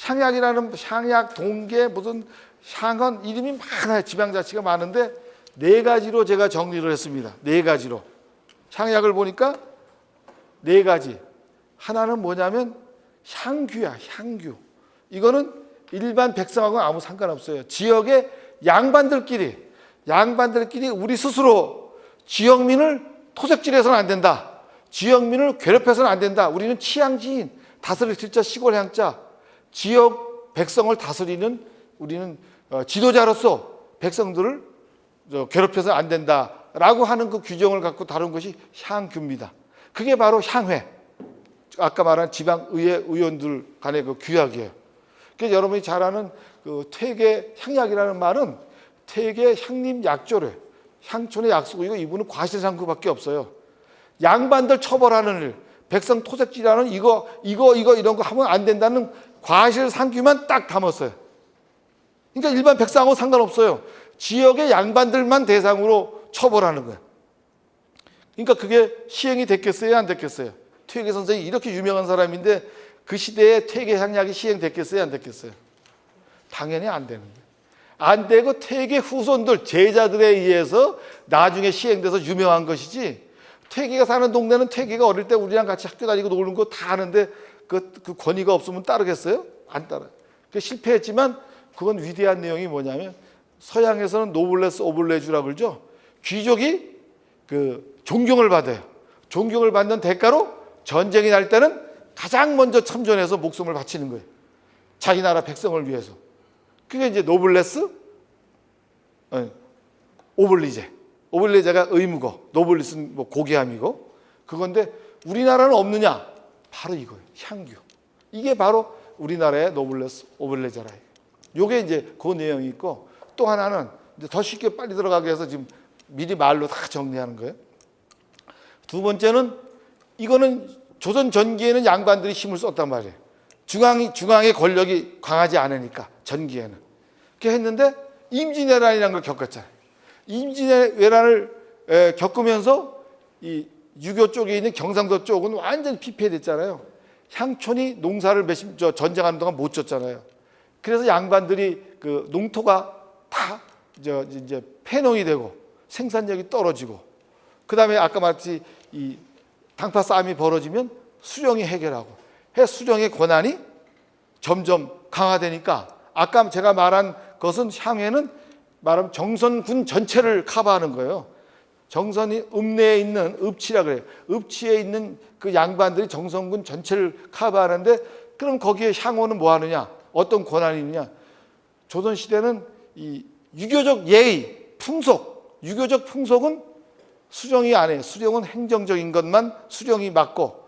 향약이라는 향약, 동계, 무슨 향원 이름이 많아요. 지방자치가 많은데 4가지로 제가 정리를 했습니다. 4가지로. 향약을 보니까 4가지. 하나는 뭐냐면 향규야, 향규. 이거는 일반 백성하고는 아무 상관없어요. 지역의 양반들끼리 우리 스스로 지역민을 토색질해서는 안 된다. 지역민을 괴롭혀서는 안 된다. 우리는 치향지인, 다스릴 질자 시골 향자, 지역 백성을 다스리는 우리는 지도자로서 백성들을 괴롭혀서는 안 된다라고 하는 그 규정을 갖고 다룬 것이 향규입니다. 그게 바로 향회. 아까 말한 지방의회 의원들 간의 그 규약이에요. 그래서 여러분이 잘 아는 그 퇴계 향약이라는 말은 퇴계 향림 약조래. 향촌의 약속이고 이분은 과실상구밖에 없어요. 양반들 처벌하는 일, 백성 토색질하는 이거 이런 거 하면 안 된다는 과실상규만 딱 담았어요. 그러니까 일반 백성하고 상관없어요. 지역의 양반들만 대상으로 처벌하는 거예요. 그러니까 그게 시행이 됐겠어요, 안 됐겠어요? 퇴계 선생이 이렇게 유명한 사람인데 그 시대에 퇴계 향약이 시행됐겠어요, 안 됐겠어요? 당연히 안 되는 거예요. 안 되고 퇴계 후손들, 제자들에 의해서 나중에 시행돼서 유명한 것이지, 퇴계가 사는 동네는 퇴계가 어릴 때 우리랑 같이 학교 다니고 놀는 거 다 아는데 그 권위가 없으면 따르겠어요? 안 따라요. 실패했지만 그건 위대한 내용이 뭐냐면 서양에서는 노블레스 오블레주라고 그러죠. 귀족이 그 존경을 받아요. 존경을 받는 대가로 전쟁이 날 때는 가장 먼저 참전해서 목숨을 바치는 거예요. 자기 나라 백성을 위해서. 그게 이제 노블레스, 오블리제. 오블리제가 의무고, 노블리스는 뭐 고귀함이고, 그건데 우리나라는 없느냐? 바로 이거예요. 향규. 이게 바로 우리나라의 노블레스 오블리제라. 요게 이제 그 내용이 있고, 또 하나는 이제 더 쉽게 빨리 들어가게 해서 지금 미리 말로 다 정리하는 거예요. 두 번째는 이거는 조선 전기에는 양반들이 힘을 썼단 말이에요. 중앙의 권력이 강하지 않으니까 전기에는. 그렇게 했는데 임진왜란이라는 걸 겪었잖아요. 임진왜란을 겪으면서 이 유교 쪽에 있는 경상도 쪽은 완전히 피폐됐잖아요. 향촌이 농사를 전쟁하는 동안 못 졌잖아요. 그래서 양반들이 그 농토가 다 이제 폐농이 되고 생산력이 떨어지고, 그 다음에 아까 말했듯이 이 당파 싸움이 벌어지면 수령이 해결하고 수령의 권한이 점점 강화되니까 아까 제가 말한 것은 향회는 말하면 정선군 전체를 커버하는 거예요. 정선이 읍내에 있는 읍치라 그래요. 읍치에 있는 그 양반들이 정선군 전체를 커버하는데, 그럼 거기에 향호는 뭐 하느냐? 어떤 권한이 있느냐? 조선시대는 이 유교적 예의, 풍속, 유교적 풍속은 수령이 안 해요. 수령은 행정적인 것만 수령이 맡고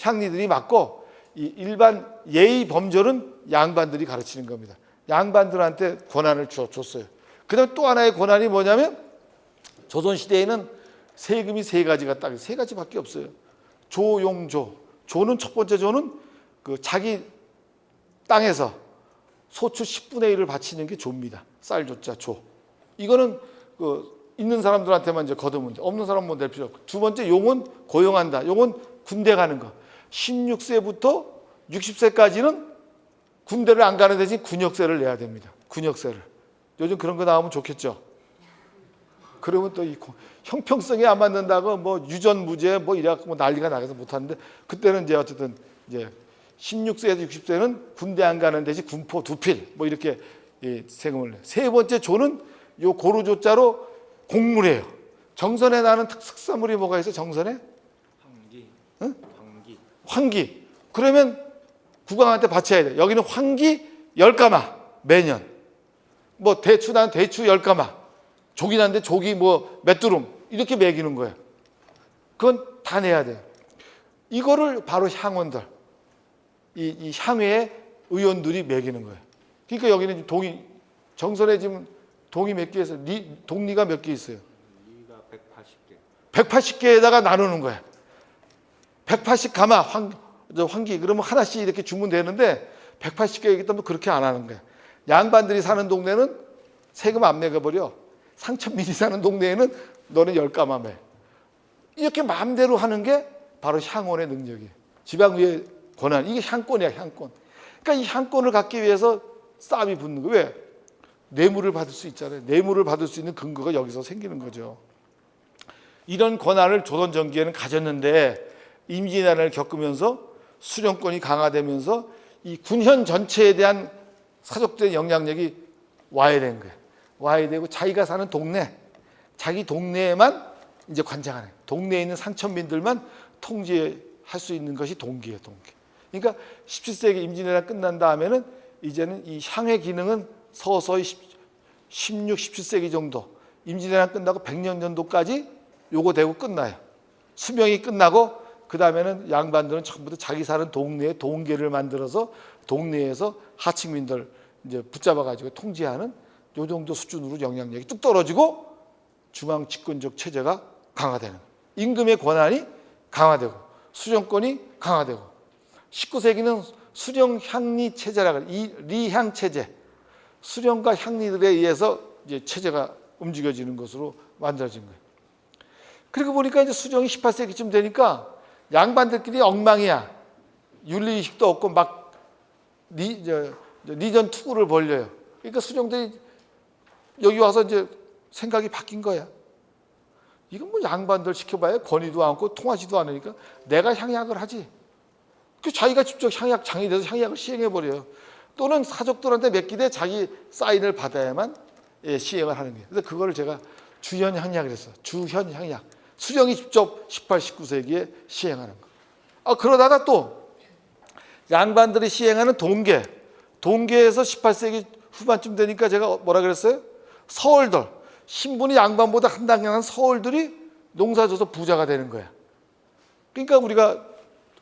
향리들이 맡고, 이 일반 예의 범절은 양반들이 가르치는 겁니다. 양반들한테 권한을 줬어요. 그 다음에 또 하나의 권한이 뭐냐면 조선시대에는 세금이 3가지가 딱 3가지밖에 없어요. 조, 용, 조. 조는 첫 번째 조는 그 자기 땅에서 소출 10분의 1을 바치는 게 조입니다. 쌀조자 조. 이거는 있는 사람들한테만 이제 거두면 돼. 없는 사람은 뭐 낼 필요 없고. 두 번째 용은 고용한다. 용은 군대 가는 거. 16세부터 60세까지는 군대를 안 가는 대신 군역세를 내야 됩니다. 군역세를. 요즘 그런 거 나오면 좋겠죠. 그러면 또 이 형평성에 안 맞는다고 뭐 유전무죄 뭐 이래갖고 뭐 난리가 나가서 못 하는데, 그때는 이제 어쨌든 이제 16세에서 60세는 군대 안 가는 대신 군포 2필 뭐 이렇게 세금을 내. 세 번째 조는 요 고루조자로 곡물이에요. 정선에 나는 특산물이 뭐가 있어? 정선에? 황기. 응? 황기. 황기. 그러면 국왕한테 바쳐야 돼. 여기는 황기 10가마 매년. 뭐 대추 난 대추 10가마. 족이 난데 족이 뭐 몇 두름 이렇게 매기는 거예요. 그건 다 내야 돼요. 이거를 바로 향원들, 이 향회의 의원들이 매기는 거예요. 그러니까 여기는 동이, 정선에 지금 동이 몇 개 있어요? 동리가 몇 개 있어요? 리가 180개. 180개에다가 나누는 거예요. 180가마 황기. 그러면 하나씩 이렇게 주면 되는데 180개이기 때문에 그렇게 안 하는 거예요. 양반들이 사는 동네는 세금 안 매겨버려. 상천민이 사는 동네에는 너는 10가마 매. 이렇게 마음대로 하는 게 바로 향원의 능력이에요. 지방의회 권한. 이게 향권이야, 향권. 그러니까 이 향권을 갖기 위해서 싸움이 붙는 거예요. 왜? 뇌물을 받을 수 있잖아요. 뇌물을 받을 수 있는 근거가 여기서 생기는 거죠. 이런 권한을 조선 전기에는 가졌는데 임진왜란을 겪으면서 수령권이 강화되면서 이 군현 전체에 대한 사족된 영향력이 와야 되는 거예요. 와야 되고 자기가 사는 동네, 자기 동네에만 이제 관장하는, 동네에 있는 상천민들만 통제할 수 있는 것이 동기예요, 동기. 그러니까 17세기 임진왜란 끝난 다음에는 이제는 이 향의 기능은 서서히 16, 17세기 정도, 임진왜란 끝나고 100년 정도까지 요거 되고 끝나요. 수명이 끝나고 그 다음에는 양반들은 전부 다 자기 사는 동네에 동계를 만들어서 동네에서 하층민들 이제 붙잡아가지고 통제하는 요 정도 수준으로 영향력이 뚝 떨어지고 중앙 집권적 체제가 강화되는, 임금의 권한이 강화되고 수령권이 강화되고, 19세기는 수령 향리 체제라고 해요. 이 리향 체제, 수령과 향리들에 의해서 이제 체제가 움직여지는 것으로 만들어진 거예요. 그리고 보니까 이제 수령이 18세기쯤 되니까 양반들끼리 엉망이야. 윤리의식도 없고 막 리전 투구를 벌려요. 그러니까 수령들이 여기 와서 이제 생각이 바뀐 거야. 이건 뭐 양반들 시켜봐야 권위도 않고 통하지도 않으니까 내가 향약을 하지. 그 자기가 직접 향약 장이 돼서 향약을 시행해버려요. 또는 사족들한테 맡기되 자기 사인을 받아야만 시행을 하는 거예요. 그래서 그거를 제가 주현향약을 했어요. 주현향약. 수령이 직접 18, 19세기에 시행하는 거. 그러다가 또 양반들이 시행하는 동계. 동계에서 18세기 후반쯤 되니까 제가 뭐라 그랬어요? 서얼들. 신분이 양반보다 한 단계 한 서얼들이 농사져서 부자가 되는 거야. 그러니까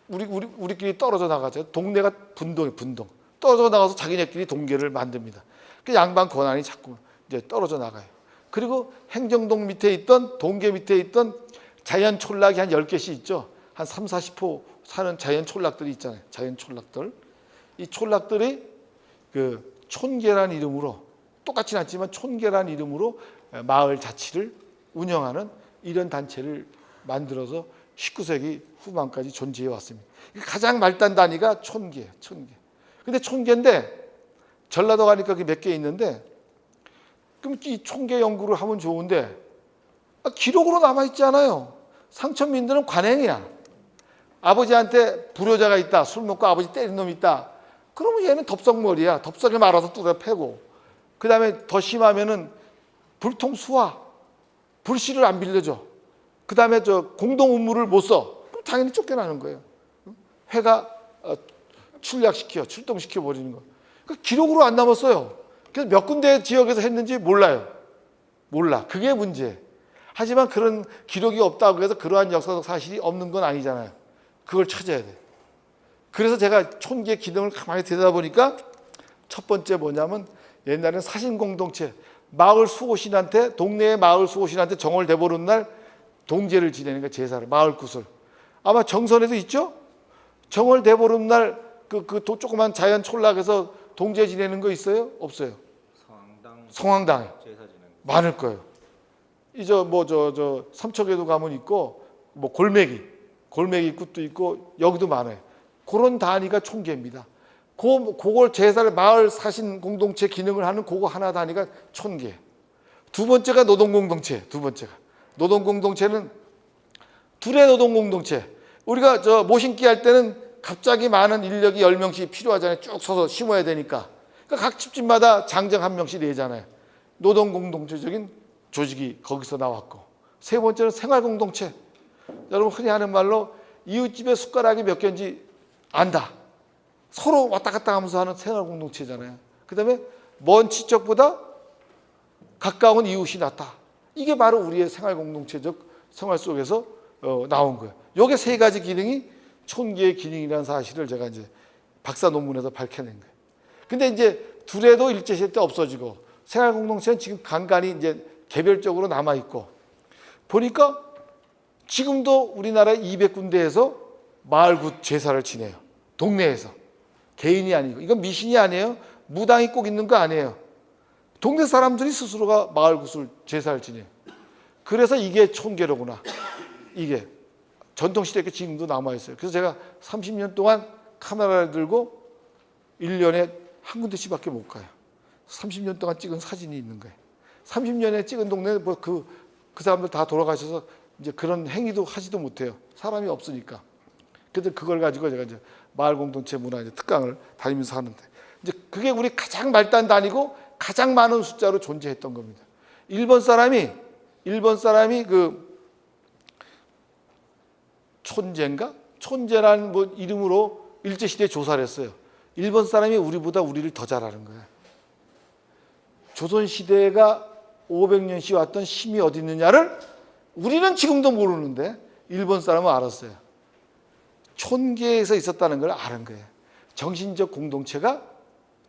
우리끼리 떨어져 나가죠. 동네가 분동. 떨어져 나가서 자기네끼리 동계를 만듭니다. 그 양반 권한이 자꾸 이제 떨어져 나가요. 그리고 행정동 밑에 있던 동계 밑에 있던 자연 촌락이 한 10개씩 있죠. 한 3, 40호 사는 자연 촌락들이 있잖아요. 자연 촌락들. 이 촌락들이 그 촌계란 이름으로, 똑같진 않지만 촌계란 이름으로 마을 자치를 운영하는 이런 단체를 만들어서 19세기 후반까지 존재해 왔습니다. 가장 말단 단위가 촌계예요. 촌계. 근데 촌계인데 전라도 가니까 몇 개 있는데, 그럼 이 촌계 연구를 하면 좋은데 기록으로 남아있지 않아요. 상천민들은 관행이야. 아버지한테 불효자가 있다. 술 먹고 아버지 때린 놈이 있다. 그러면 얘는 덥석머리야. 덥석에 말아서 뚜드려 패고, 그 다음에 더 심하면은 불통수화, 불씨를 안 빌려줘. 그 다음에 공동 업무를 못 써. 그럼 당연히 쫓겨나는 거예요. 회가 출동시켜 버리는 거. 기록으로 안 남았어요. 그래서 몇 군데 지역에서 했는지 몰라요. 몰라. 그게 문제. 하지만 그런 기록이 없다고 해서 그러한 역사적 사실이 없는 건 아니잖아요. 그걸 찾아야 돼. 그래서 제가 촌계 기능을 가만히 들여다보니까 첫 번째 뭐냐면, 옛날에는 사신공동체, 마을 수호신한테, 동네의 마을 수호신한테 정월 대보름 날 동제를 지내는 거, 제사를, 마을 구슬. 아마 정선에도 있죠? 정월 대보름 날 조그만 자연 촌락에서 동제 지내는 거 있어요? 없어요. 성황당 제사 지내는 많을 거예요. 이제 저 삼척에도 가면 있고 뭐 골메기 굿도 있고 여기도 많아요. 그런 단위가 촌계입니다. 그걸 제사를 마을 사신 공동체 기능을 하는 그거 하나 단위가 촌계. 두 번째가 노동공동체. 노동공동체는 둘의 노동공동체. 우리가 저 모신기 할 때는 갑자기 많은 인력이 10명씩 필요하잖아요. 쭉 서서 심어야 되니까. 그러니까 각 집집마다 장정 한 명씩 내잖아요. 노동공동체적인 조직이 거기서 나왔고. 세 번째는 생활공동체. 여러분 흔히 하는 말로 이웃집에 숟가락이 몇 개인지 안다. 서로 왔다 갔다 하면서 하는 생활공동체잖아요. 그 다음에 먼 친척보다 가까운 이웃이 낫다. 이게 바로 우리의 생활공동체적 생활 속에서 나온 거예요. 요게 세 가지 기능이 촌계의 기능이라는 사실을 제가 이제 박사 논문에서 밝혀낸 거예요. 근데 이제 둘에도 일제시대 때 없어지고 생활공동체는 지금 간간히 이제 개별적으로 남아있고 보니까 지금도 우리나라 200군데에서 마을굿 제사를 지내요. 동네에서. 개인이 아니고. 이건 미신이 아니에요. 무당이 꼭 있는 거 아니에요. 동네 사람들이 스스로가 마을굿을 제사를 지내요. 그래서 이게 촌계로구나. 이게 전통시대에 지금도 남아있어요. 그래서 제가 30년 동안 카메라를 들고 1년에 한 군데씩밖에 못 가요. 30년 동안 찍은 사진이 있는 거예요. 30년에 찍은 동네에 그 사람들 다 돌아가셔서 이제 그런 행위도 하지도 못해요. 사람이 없으니까. 그래서 그걸 가지고 제가 이제 마을 공동체 문화 이제 특강을 다니면서 하는데 이제 그게 우리 가장 말단 단위고 가장 많은 숫자로 존재했던 겁니다. 일본 사람이 그 촌제라는 뭐 이름으로 일제시대에 조사를 했어요. 일본 사람이 우리보다 우리를 더 잘 아는 거예요. 조선시대가 500년씩 왔던 힘이 어디 있느냐를 우리는 지금도 모르는데 일본 사람은 알았어요. 촌계에서 있었다는 걸 아는 거예요. 정신적 공동체가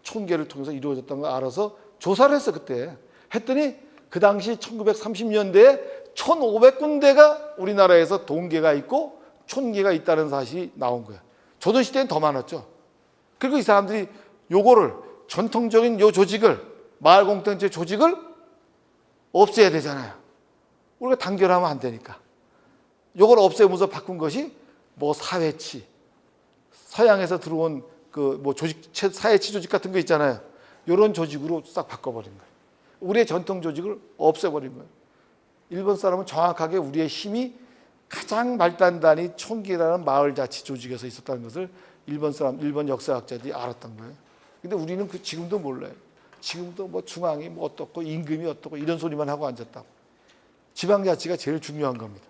촌계를 통해서 이루어졌다는 걸 알아서 조사를 했어 그때. 했더니 그 당시 1930년대에 1500군데가 우리나라에서 동계가 있고 촌계가 있다는 사실이 나온 거예요. 조선시대는 더 많았죠. 그리고 이 사람들이 요거를 전통적인 요 조직을 마을 공동체 조직을 없애야 되잖아요. 우리가 단결하면 안 되니까. 요걸 없애면서 바꾼 것이 뭐 사회치, 서양에서 들어온 그 뭐 조직, 사회치 조직 같은 거 있잖아요. 요런 조직으로 싹 바꿔버린 거예요. 우리의 전통 조직을 없애버린 거예요. 일본 사람은 정확하게 우리의 힘이 가장 말단단히 촌계라는 마을 자치 조직에서 있었다는 것을 일본 역사학자들이 알았던 거예요. 근데 우리는 지금도 몰라요. 지금도 뭐 중앙이 뭐 어떻고 임금이 어떻고 이런 소리만 하고 앉았다고. 지방자치가 제일 중요한 겁니다.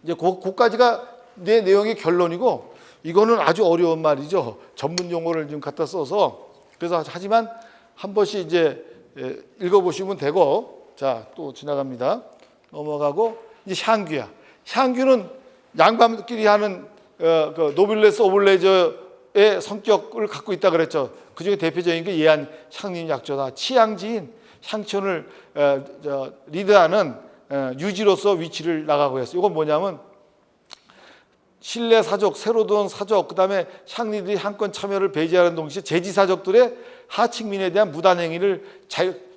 이제 그까지가 내 내용의 결론이고 이거는 아주 어려운 말이죠. 전문 용어를 좀 갖다 써서 그래서 하지만 한 번씩 이제 읽어보시면 되고 자, 또 지나갑니다. 넘어가고 이제 향규야. 향규는 양반끼리 하는 그 노빌레스 오블레저의 성격을 갖고 있다 그랬죠. 그 중에 대표적인 게 예한 향림 약조다. 치향지인 향촌을 리드하는 유지로서 위치를 나가고 했어요. 이건 뭐냐면 신래 사족, 새로 들어온 사족, 그 다음에 향리들이 향권 참여를 배제하는 동시에 제지 사족들의 하층민에 대한 무단 행위를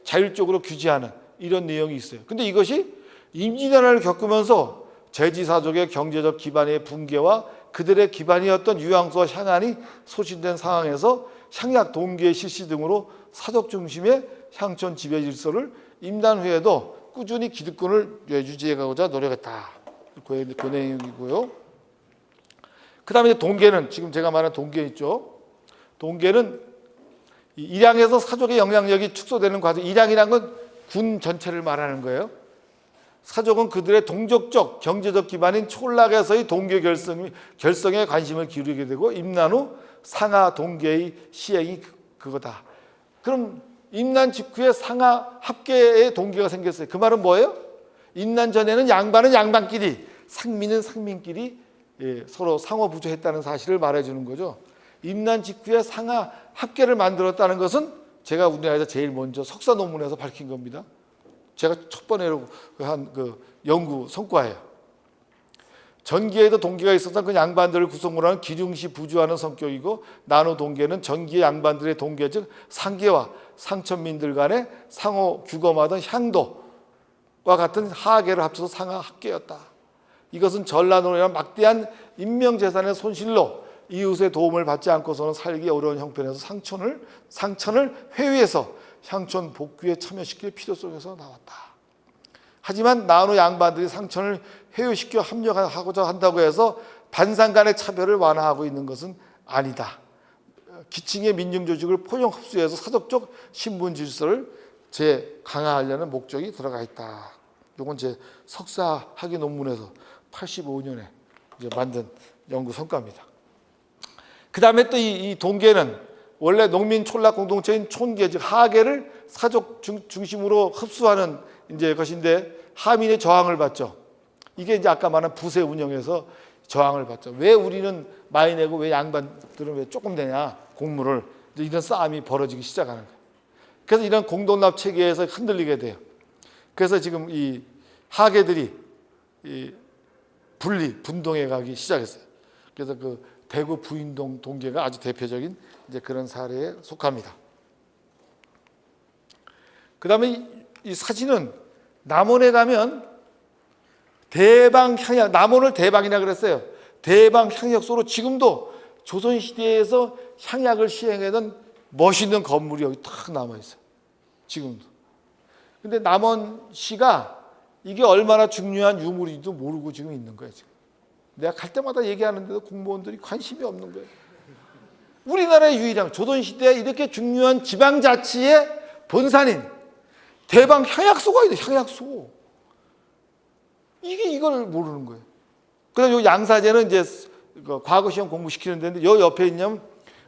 자율적으로 규제하는 이런 내용이 있어요. 근데 이것이 임진왜란을 겪으면서 제지 사족의 경제적 기반의 붕괴와 그들의 기반이었던 유황소와 향안이 소진된 상황에서 향약 동계 실시 등으로 사족 중심의 향촌 지배 질서를 임난 후에도 꾸준히 기득권을 유지해가고자 노력했다. 그 내용이고요. 그 다음에 동계는 지금 제가 말한 동계 있죠. 동계는 일양에서 사족의 영향력이 축소되는 과정. 일양이란 건 군 전체를 말하는 거예요. 사족은 그들의 동족적 경제적 기반인 촌락에서의 동계 결성에 관심을 기울이게 되고 임난 후 상하 동계의 시행이 그거다. 그럼 임난 직후에 상하 합계의 동계가 생겼어요. 그 말은 뭐예요? 임난 전에는 양반은 양반끼리, 상민은 상민끼리 서로 상호부조했다는 사실을 말해주는 거죠. 임난 직후에 상하 합계를 만들었다는 것은 제가 우리나라에서 제일 먼저 석사 논문에서 밝힌 겁니다. 제가 첫 번째로 한 그 연구 성과예요. 전기에도 동계가 있어서 그 양반들을 구성으로 하는 기중시 부주하는 성격이고, 나누 동계는 전기의 양반들의 동계, 즉 상계와 상천민들 간의 상호 규검하던 향도와 같은 하계를 합쳐서 상하학계였다. 이것은 전란으로 인한 막대한 인명재산의 손실로 이웃의 도움을 받지 않고서는 살기 어려운 형편에서 상천을 회유해서 향촌 복귀에 참여시킬 필요 속에서 나왔다. 하지만 나누 양반들이 상천을 회유시켜 합력하고자 한다고 해서 반상 간의 차별을 완화하고 있는 것은 아니다. 기층의 민중조직을 포용 흡수해서 사적적 신분 질서를 강화하려는 목적이 들어가 있다. 이건 제 석사 학위 논문에서 85년에 이제 만든 연구 성과입니다. 그 다음에 또 이 동계는 원래 농민 촌락 공동체인 촌계, 즉 하계를 사족 중심으로 흡수하는 이제 것인데, 하민의 저항을 받죠. 이게 이제 아까 말한 부세 운영에서 저항을 받죠. 왜 우리는 많이 내고 왜 양반들은 왜 조금 내냐, 공물을. 이런 싸움이 벌어지기 시작하는 거예요. 그래서 이런 공동납 체계에서 흔들리게 돼요. 그래서 지금 이 하계들이 이 분동해 가기 시작했어요. 그래서 그 대구 부인동 동계가 아주 대표적인 이제 그런 사례에 속합니다. 그 다음에 이 사진은 남원에 가면 대방향약, 남원을 대방이라 그랬어요. 대방향약소로 지금도 조선시대에서 향약을 시행하던 멋있는 건물이 여기 탁 남아있어요. 지금도. 근데 남원시가 이게 얼마나 중요한 유물인지도 모르고 지금 있는 거예요. 지금. 내가 갈 때마다 얘기하는데도 공무원들이 관심이 없는 거예요. 우리나라의 유일한 조선시대에 이렇게 중요한 지방자치의 본산인 대방 향약소가 있어요. 향약소. 이걸 모르는 거예요. 그래서 요 양사제는 이제 과거 시험 공부시키는 데인데, 요 옆에 있냐면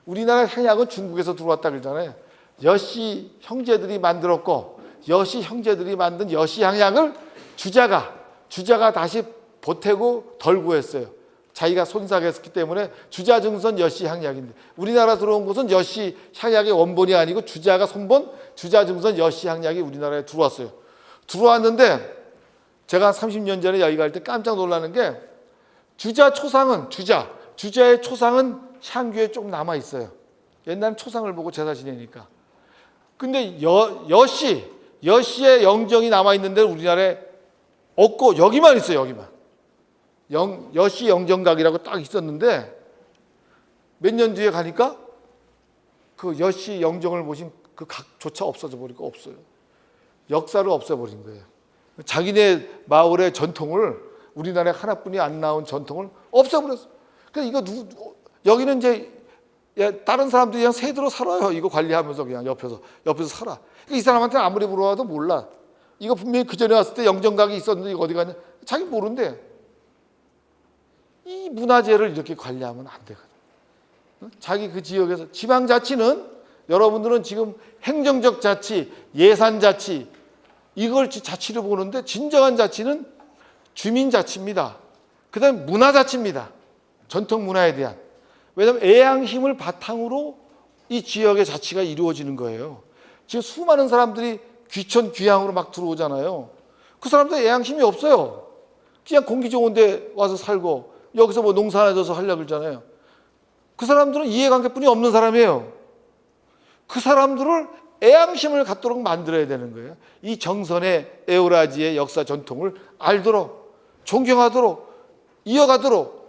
우리나라 향약은 중국에서 들어왔다 그러잖아요. 여씨 형제들이 만들었고, 여씨 형제들이 만든 여씨 향약을 주자가 다시 보태고 덜고 했어요. 자기가 손상했기 때문에 주자증선 여씨 향약인데, 우리나라 들어온 것은 여씨 향약의 원본이 아니고 주자가 손본 주자증선 여씨 향약이 우리나라에 들어왔어요. 들어왔는데 제가 30년 전에 여기 갈 때 깜짝 놀라는 게, 주자의 초상은 향교에 조금 남아 있어요. 옛날엔 초상을 보고 제사 지내니까. 근데 여씨의 영정이 남아 있는데 우리나라에 없고 여기만 있어요. 여기만. 여씨 영정각이라고 딱 있었는데, 몇 년 뒤에 가니까 그 여씨 영정을 모신 그 각조차 없어져 버리고 없어요. 역사를 없애버린 거예요. 자기네 마을의 전통을, 우리나라에 하나뿐이 안 나온 전통을 없애버렸어. 그러니까 여기는 이제 다른 사람들이 그냥 새들어 살아요. 이거 관리하면서 그냥 옆에서 살아. 그러니까 이 사람한테 아무리 물어봐도 몰라. 이거 분명히 그 전에 왔을 때 영정각이 있었는데 이거 어디 갔냐? 자기 모른대. 이 문화재를 이렇게 관리하면 안 되거든. 자기 그 지역에서. 지방자치는 여러분들은 지금 행정적 자치, 예산자치, 이걸 자치로 보는데, 진정한 자치는 주민자치입니다. 그 다음에 문화자치입니다. 전통문화에 대한. 왜냐하면 애양심을 바탕으로 이 지역의 자치가 이루어지는 거예요. 지금 수많은 사람들이 귀천 귀향으로 막 들어오잖아요. 그 사람들 애양심이 없어요. 그냥 공기 좋은 데 와서 살고 여기서 뭐 농사나 져서 하려고 그러잖아요. 그 사람들은 이해관계뿐이 없는 사람이에요. 그 사람들을 애양심을 갖도록 만들어야 되는 거예요. 이 정선의 에오라지의 역사 전통을 알도록, 존경하도록, 이어가도록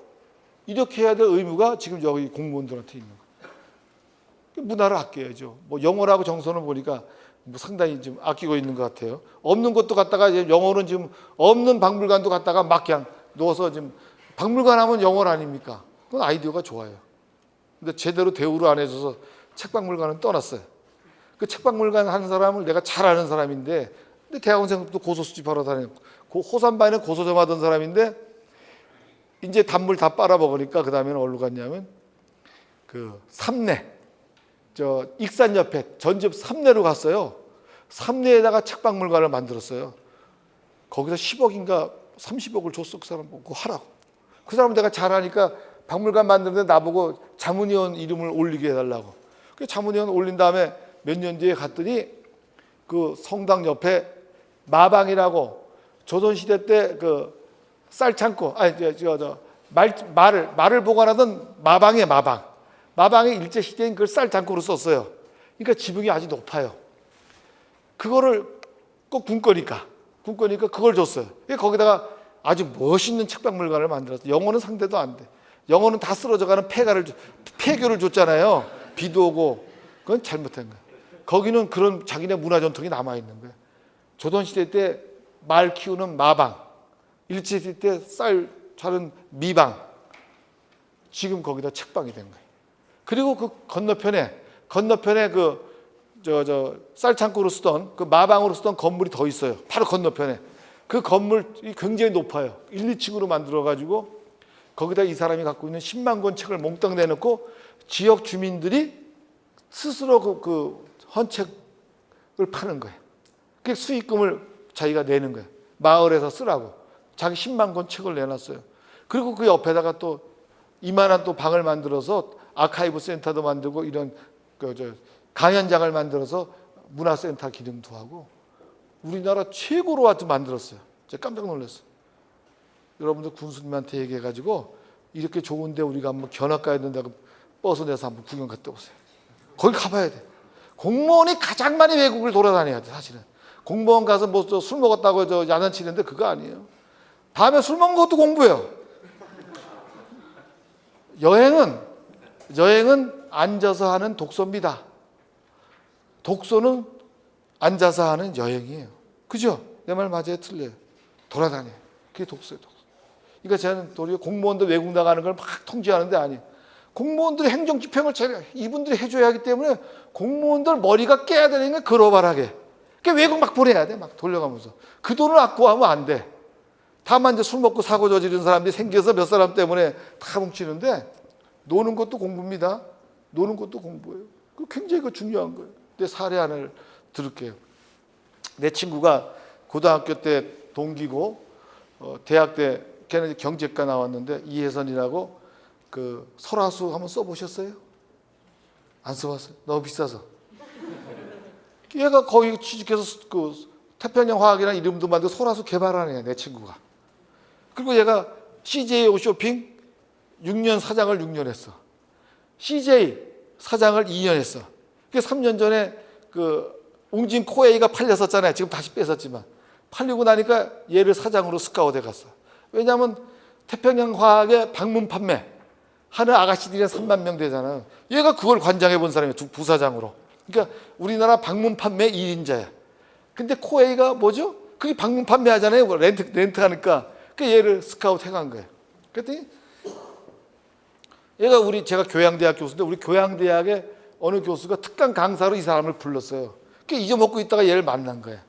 이렇게 해야 될 의무가 지금 여기 공무원들한테 있는 거예요. 문화를 아껴야죠. 뭐 영어라고 정선을 보니까 뭐 상당히 좀 아끼고 있는 것 같아요. 없는 것도 갖다가 이제 영어는 지금 없는 박물관도 갖다가 막 그냥 넣어서 지금 박물관 하면 영어 아닙니까? 그건 아이디어가 좋아요. 근데 제대로 대우를 안 해줘서 책박물관은 떠났어요. 그 책박물관 하는 사람을 내가 잘 아는 사람인데, 근데 대학원생도 고소 수집하러 다니고, 호산바에는 고소점 하던 사람인데, 이제 단물 다 빨아먹으니까 그 다음에는 어디로 갔냐면 그 삼내, 익산 옆에 전집 삼내로 갔어요. 삼내에다가 책박물관을 만들었어요. 거기서 10억인가 30억을 줬어. 그 사람 보고 하라고. 그 사람 내가 잘하니까 박물관 만드는데 나보고 자문위원 이름을 올리게 해달라고. 그 자문위원 올린 다음에 몇 년 뒤에 갔더니 그 성당 옆에 마방이라고 조선시대 때 그 쌀 창고, 말을 보관하던 마방이에요, 마방. 마방이 일제 시대인 그걸 쌀 창고로 썼어요. 그러니까 지붕이 아주 높아요. 그거를 꼭 군거니까 그걸 줬어요. 거기다가 아주 멋있는 책박물관을 만들었어요. 영어는 상대도 안 돼. 영어는 다 쓰러져가는 폐교를 줬잖아요. 비도 오고. 그건 잘못한 거예요. 거기는 그런 자기네 문화 전통이 남아있는 거예요. 조선시대 때 말 키우는 마방, 일제시대 때 쌀 자른 미방, 지금 거기다 책방이 된 거예요. 그리고 그 건너편에 쌀 창고로 쓰던 그 마방으로 쓰던 건물이 더 있어요. 바로 건너편에. 그 건물이 굉장히 높아요. 1, 2층으로 만들어가지고 거기다 이 사람이 갖고 있는 10만 권 책을 몽땅 내놓고 지역 주민들이 스스로 그 헌책을 파는 거예요. 그 수익금을 자기가 내는 거예요. 마을에서 쓰라고. 자기 10만 권 책을 내놨어요. 그리고 그 옆에다가 또 이만한 또 방을 만들어서 아카이브 센터도 만들고 이런 강연장을 만들어서 문화센터 기능도 하고 우리나라 최고로 아주 만들었어요. 제가 깜짝 놀랐어요. 여러분들 군수님한테 얘기해가지고 이렇게 좋은데 우리가 한번 견학 가야 된다고 버스 내서 한번 구경 갔다 오세요. 거기 가봐야 돼. 공무원이 가장 많이 외국을 돌아다녀야 돼, 사실은. 공무원 가서 뭐 술 먹었다고 야단치는데 그거 아니에요. 다음에 술 먹은 것도 공부예요. 여행은 앉아서 하는 독서입니다. 독서는 앉아서 하는 여행이에요. 그죠? 내 말 맞아요? 틀려요? 돌아다녀요. 그게 독서예요, 독서. 그러니까 저는 도리어 공무원들 외국 나가는 걸 막 통제하는 데 아니에요. 공무원들이 행정집행을 이분들이 해줘야 하기 때문에 공무원들 머리가 깨야 되는 게 글로벌하게. 그러니까 외국 막 보내야 돼. 막 돌려가면서. 그 돈을 아까워하면 안 돼. 다만 이제 술 먹고 사고 저지른 사람들이 생겨서 몇 사람 때문에 다 뭉치는데 노는 것도 공부입니다. 노는 것도 공부예요. 그 굉장히 중요한 거예요. 내 사례 하나를 들을게요. 내 친구가 고등학교 때 동기고 대학 때 걔는 경제과 나왔는데 이혜선이라고 그 설화수 한번 써보셨어요? 안 써봤어요? 너무 비싸서. 얘가 거기 취직해서 그 태평양 화학이라는 이름도 만들고 설화수 개발한 애야, 내 친구가. 그리고 얘가 CJ 쇼핑 6년 사장을 6년 했어. CJ 사장을 2년 했어. 그 3년 전에 그 웅진 코웨이가 팔렸었잖아요. 지금 다시 뺏었지만. 팔리고 나니까 얘를 사장으로 스카웃해 갔어. 왜냐하면 태평양 화학의 방문 판매 하는 아가씨들이 3만 명 되잖아요. 얘가 그걸 관장해 본 사람이에요. 부사장으로. 그러니까 우리나라 방문 판매 1인자야. 근데 코웨이가 뭐죠? 그게 방문 판매하잖아요. 렌트 하니까. 그 얘를 스카웃 해간 거예요. 그랬더니 얘가 제가 교양대학 교수인데 우리 교양대학의 어느 교수가 특강 강사로 이 사람을 불렀어요. 그 잊어먹고 있다가 얘를 만난 거예요.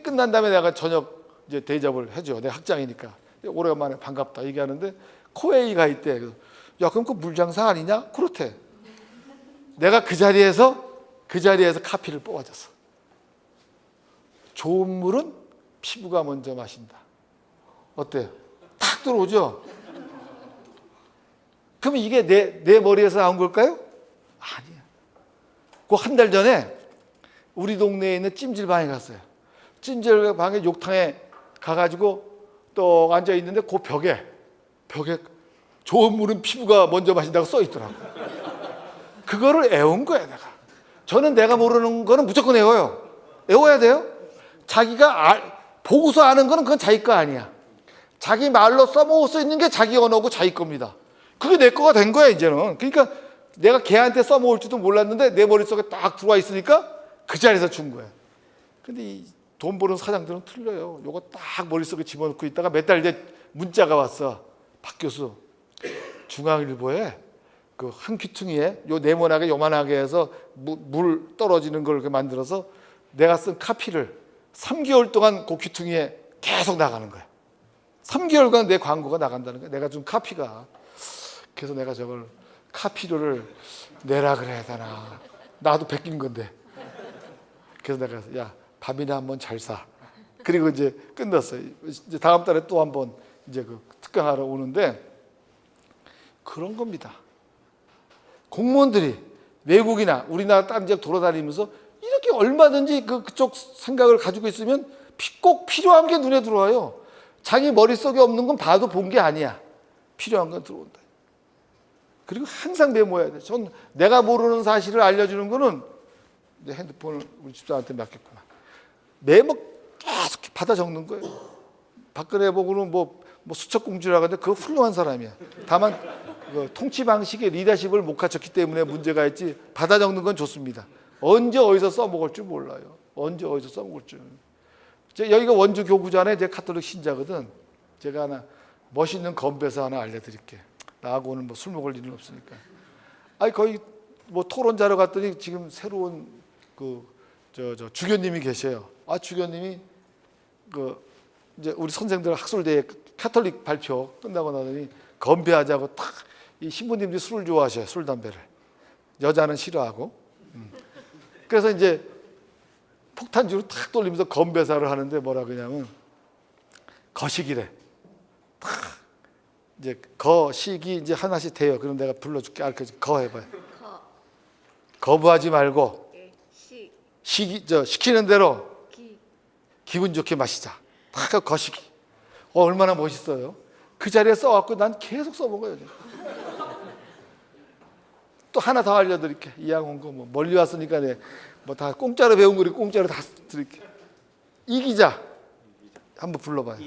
끝난 다음에 내가 저녁 이제 대접을 해줘. 내가 학장이니까. 오래간만에 반갑다 얘기하는데 코웨이가 있대. 그래서 야, 그럼 그 물장사 아니냐? 그렇대. 내가 그 자리에서 카피를 뽑아줬어. 좋은 물은 피부가 먼저 마신다. 어때요? 탁 들어오죠? 그러면 이게 내 머리에서 나온 걸까요? 아니야. 그 한 달 전에 우리 동네에 있는 찜질방에 갔어요. 찜질방에 욕탕에 가가지고 또 앉아 있는데 그 벽에 좋은 물은 피부가 먼저 마신다고 써 있더라고. 그거를 애운 거야, 내가. 저는 내가 모르는 거는 무조건 애워요. 애워야 돼요. 자기가 보고서 아는 거는 그건 자기 거 아니야. 자기 말로 써먹을 수 있는 게 자기 언어고 자기 겁니다. 그게 내 거가 된 거야, 이제는. 그러니까 내가 걔한테 써먹을지도 몰랐는데 내 머릿속에 딱 들어와 있으니까 그 자리에서 준 거야. 근데 이 돈 버는 사장들은 틀려요. 요거 딱 머릿속에 집어넣고 있다가 몇 달 뒤에 문자가 왔어. 박 교수, 중앙일보에 그 한 귀퉁이에 요 네모나게 요만하게 해서 물 떨어지는 걸 이렇게 만들어서 내가 쓴 카피를 3개월 동안 그 귀퉁이에 계속 나가는 거야. 3개월간 내 광고가 나간다는 거야. 내가 준 카피가. 그래서 내가 저걸 카피료를 내라 그래야 되나. 나도 베낀 건데. 그래서 내가 야, 밥이나 한번 잘 사. 그리고 이제 끝났어요. 이제 다음 달에 또 한번 이제 그 특강하러 오는데 그런 겁니다. 공무원들이 외국이나 우리나라 딴 지역 돌아다니면서 이렇게 얼마든지 그쪽 생각을 가지고 있으면 꼭 필요한 게 눈에 들어와요. 자기 머릿속에 없는 건 봐도 본 게 아니야. 필요한 건 들어온다. 그리고 항상 메모해야 돼. 전 내가 모르는 사실을 알려주는 거는 내 핸드폰을 우리 집사한테 맡겼구나. 메모 계속 받아 적는 거예요. 박근혜 보고는 뭐 수첩공주라고 하는데 그거 훌륭한 사람이야. 다만 그 통치 방식의 리더십을 못 갖췄기 때문에 문제가 있지, 받아 적는 건 좋습니다. 언제 어디서 써먹을 줄 몰라요. 언제 어디서 써먹을 줄. 여기가 원주 교구전에 제 카톨릭 신자거든. 제가 하나 멋있는 건배사 하나 알려드릴게. 나하고는 뭐 술 먹을 일은 없으니까. 아니 거의 뭐 토론자로 갔더니 지금 새로운 저 주교님이 계셔요. 아 주교님이 이제 우리 선생들 학술대회 카톨릭 발표 끝나고 나더니 건배하자고 딱 이 신부님들이 술을 좋아하셔요. 술 담배를. 여자는 싫어하고. 그래서 이제 폭탄주로 탁 돌리면서 건배사를 하는데 뭐라 그러냐면 거식이래. 탁 이제 거식이 이제 하나씩 돼요. 그럼 내가 불러줄게. 알려줄게. 거 해봐요. 거부하지 말고 시키는 대로 기분 좋게 마시자. 딱 거시기. 얼마나 멋있어요. 그 자리에 써갖고 난 계속 써먹어요. 또 하나 더 알려드릴게. 이양원 거 뭐 멀리 왔으니까 뭐 다 공짜로 배운 거리 공짜로 다 드릴게. 이기자. 한번 불러봐요.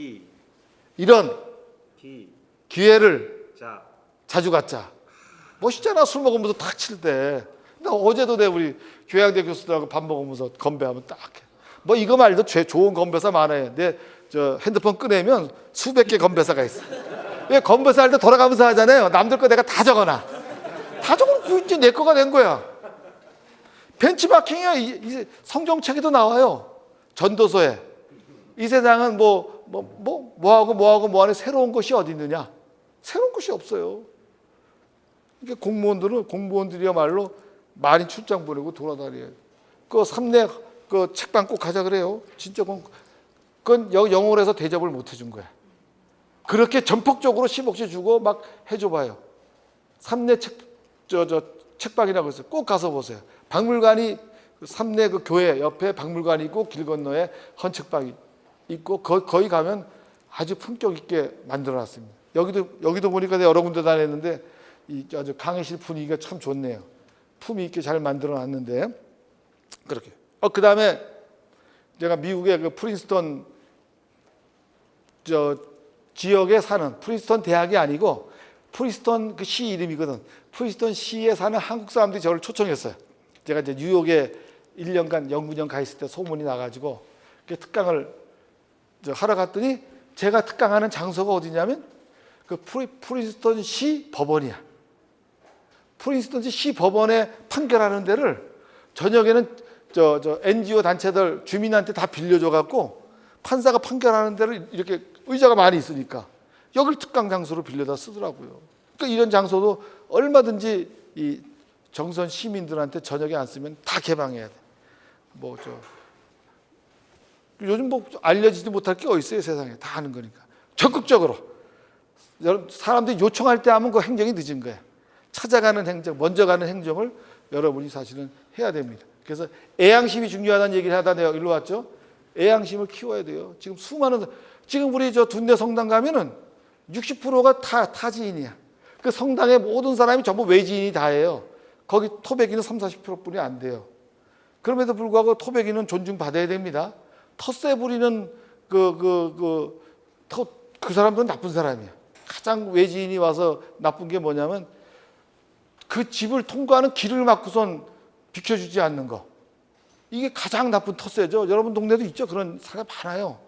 이런 기회를 자주 갖자. 멋있잖아. 술 먹으면서 탁 칠 때. 나 어제도 우리 교양대 교수들하고 밥 먹으면서 건배하면 딱 해. 뭐 이거 말도 좋은 건배사 많아요. 저 핸드폰 꺼내면 수백 개 건배사가 있어. 왜 건배사 할 때 돌아가면서 하잖아요. 남들 거 내가 다 적어놔. 다 적어놓고 이제 내 거가 된 거야. 벤치마킹이야. 이 성경책에도 나와요. 전도서에. 이 세상은 뭐하고 안에 새로운 것이 어디 있느냐. 새로운 것이 없어요. 이게 공무원들이야말로 많이 출장 보내고 돌아다녀요. 그 삼내 그 책방 꼭 가자 그래요. 진짜 그건 영어로 해서 대접을 못 해준 거야. 그렇게 전폭적으로 10억씩 주고 막 해줘봐요. 삼내 책방이라고 했어요. 꼭 가서 보세요. 박물관이 삼내 그 교회 옆에 박물관이 있고 길 건너에 헌책방이 있고 거기 가면 아주 품격 있게 만들어놨습니다. 여기도 보니까 여러 군데 다녔는데 아주 강의실 분위기가 참 좋네요. 품위 있게 잘 만들어놨는데 그렇게. 그 다음에 제가 미국의 그 프린스턴 지역에 사는 프린스턴 대학이 아니고 프린스턴 그 시 이름이거든. 프린스턴 시에 사는 한국 사람들이 저를 초청했어요. 제가 이제 뉴욕에 1년간 연구년 가 있을 때 소문이 나가지고 특강을 하러 갔더니 제가 특강하는 장소가 어디냐면 그 프린스턴 시 법원이야. 프린스턴 시 법원에 판결하는 데를 저녁에는 NGO 단체들 주민한테 다 빌려줘 갖고 판사가 판결하는 데를 이렇게 의자가 많이 있으니까 여길 특강 장소로 빌려다 쓰더라고요. 그러니까 이런 장소도 얼마든지 이 정선 시민들한테 저녁에 안 쓰면 다 개방해야 돼. 요즘 알려지지 못할 게 어디 있어요. 세상에 다 하는 거니까 적극적으로 사람들이 요청할 때 하면 그 행정이 늦은 거야. 찾아가는 행정, 먼저 가는 행정을 여러분이 사실은 해야 됩니다. 그래서 애양심이 중요하다는 얘기를 하다 내가 일로 왔죠. 애양심을 키워야 돼요. 지금 우리 둔내 성당 가면은 60%가 타지인이야. 그 성당의 모든 사람이 전부 외지인이 다예요. 거기 토백이는 30-40%뿐이 안 돼요. 그럼에도 불구하고 토백이는 존중받아야 됩니다. 텃세 부리는 그 사람들은 나쁜 사람이야. 가장 외지인이 와서 나쁜 게 뭐냐면 그 집을 통과하는 길을 막고선 비켜주지 않는 거. 이게 가장 나쁜 텃세죠. 여러분 동네도 있죠. 그런 사람 많아요.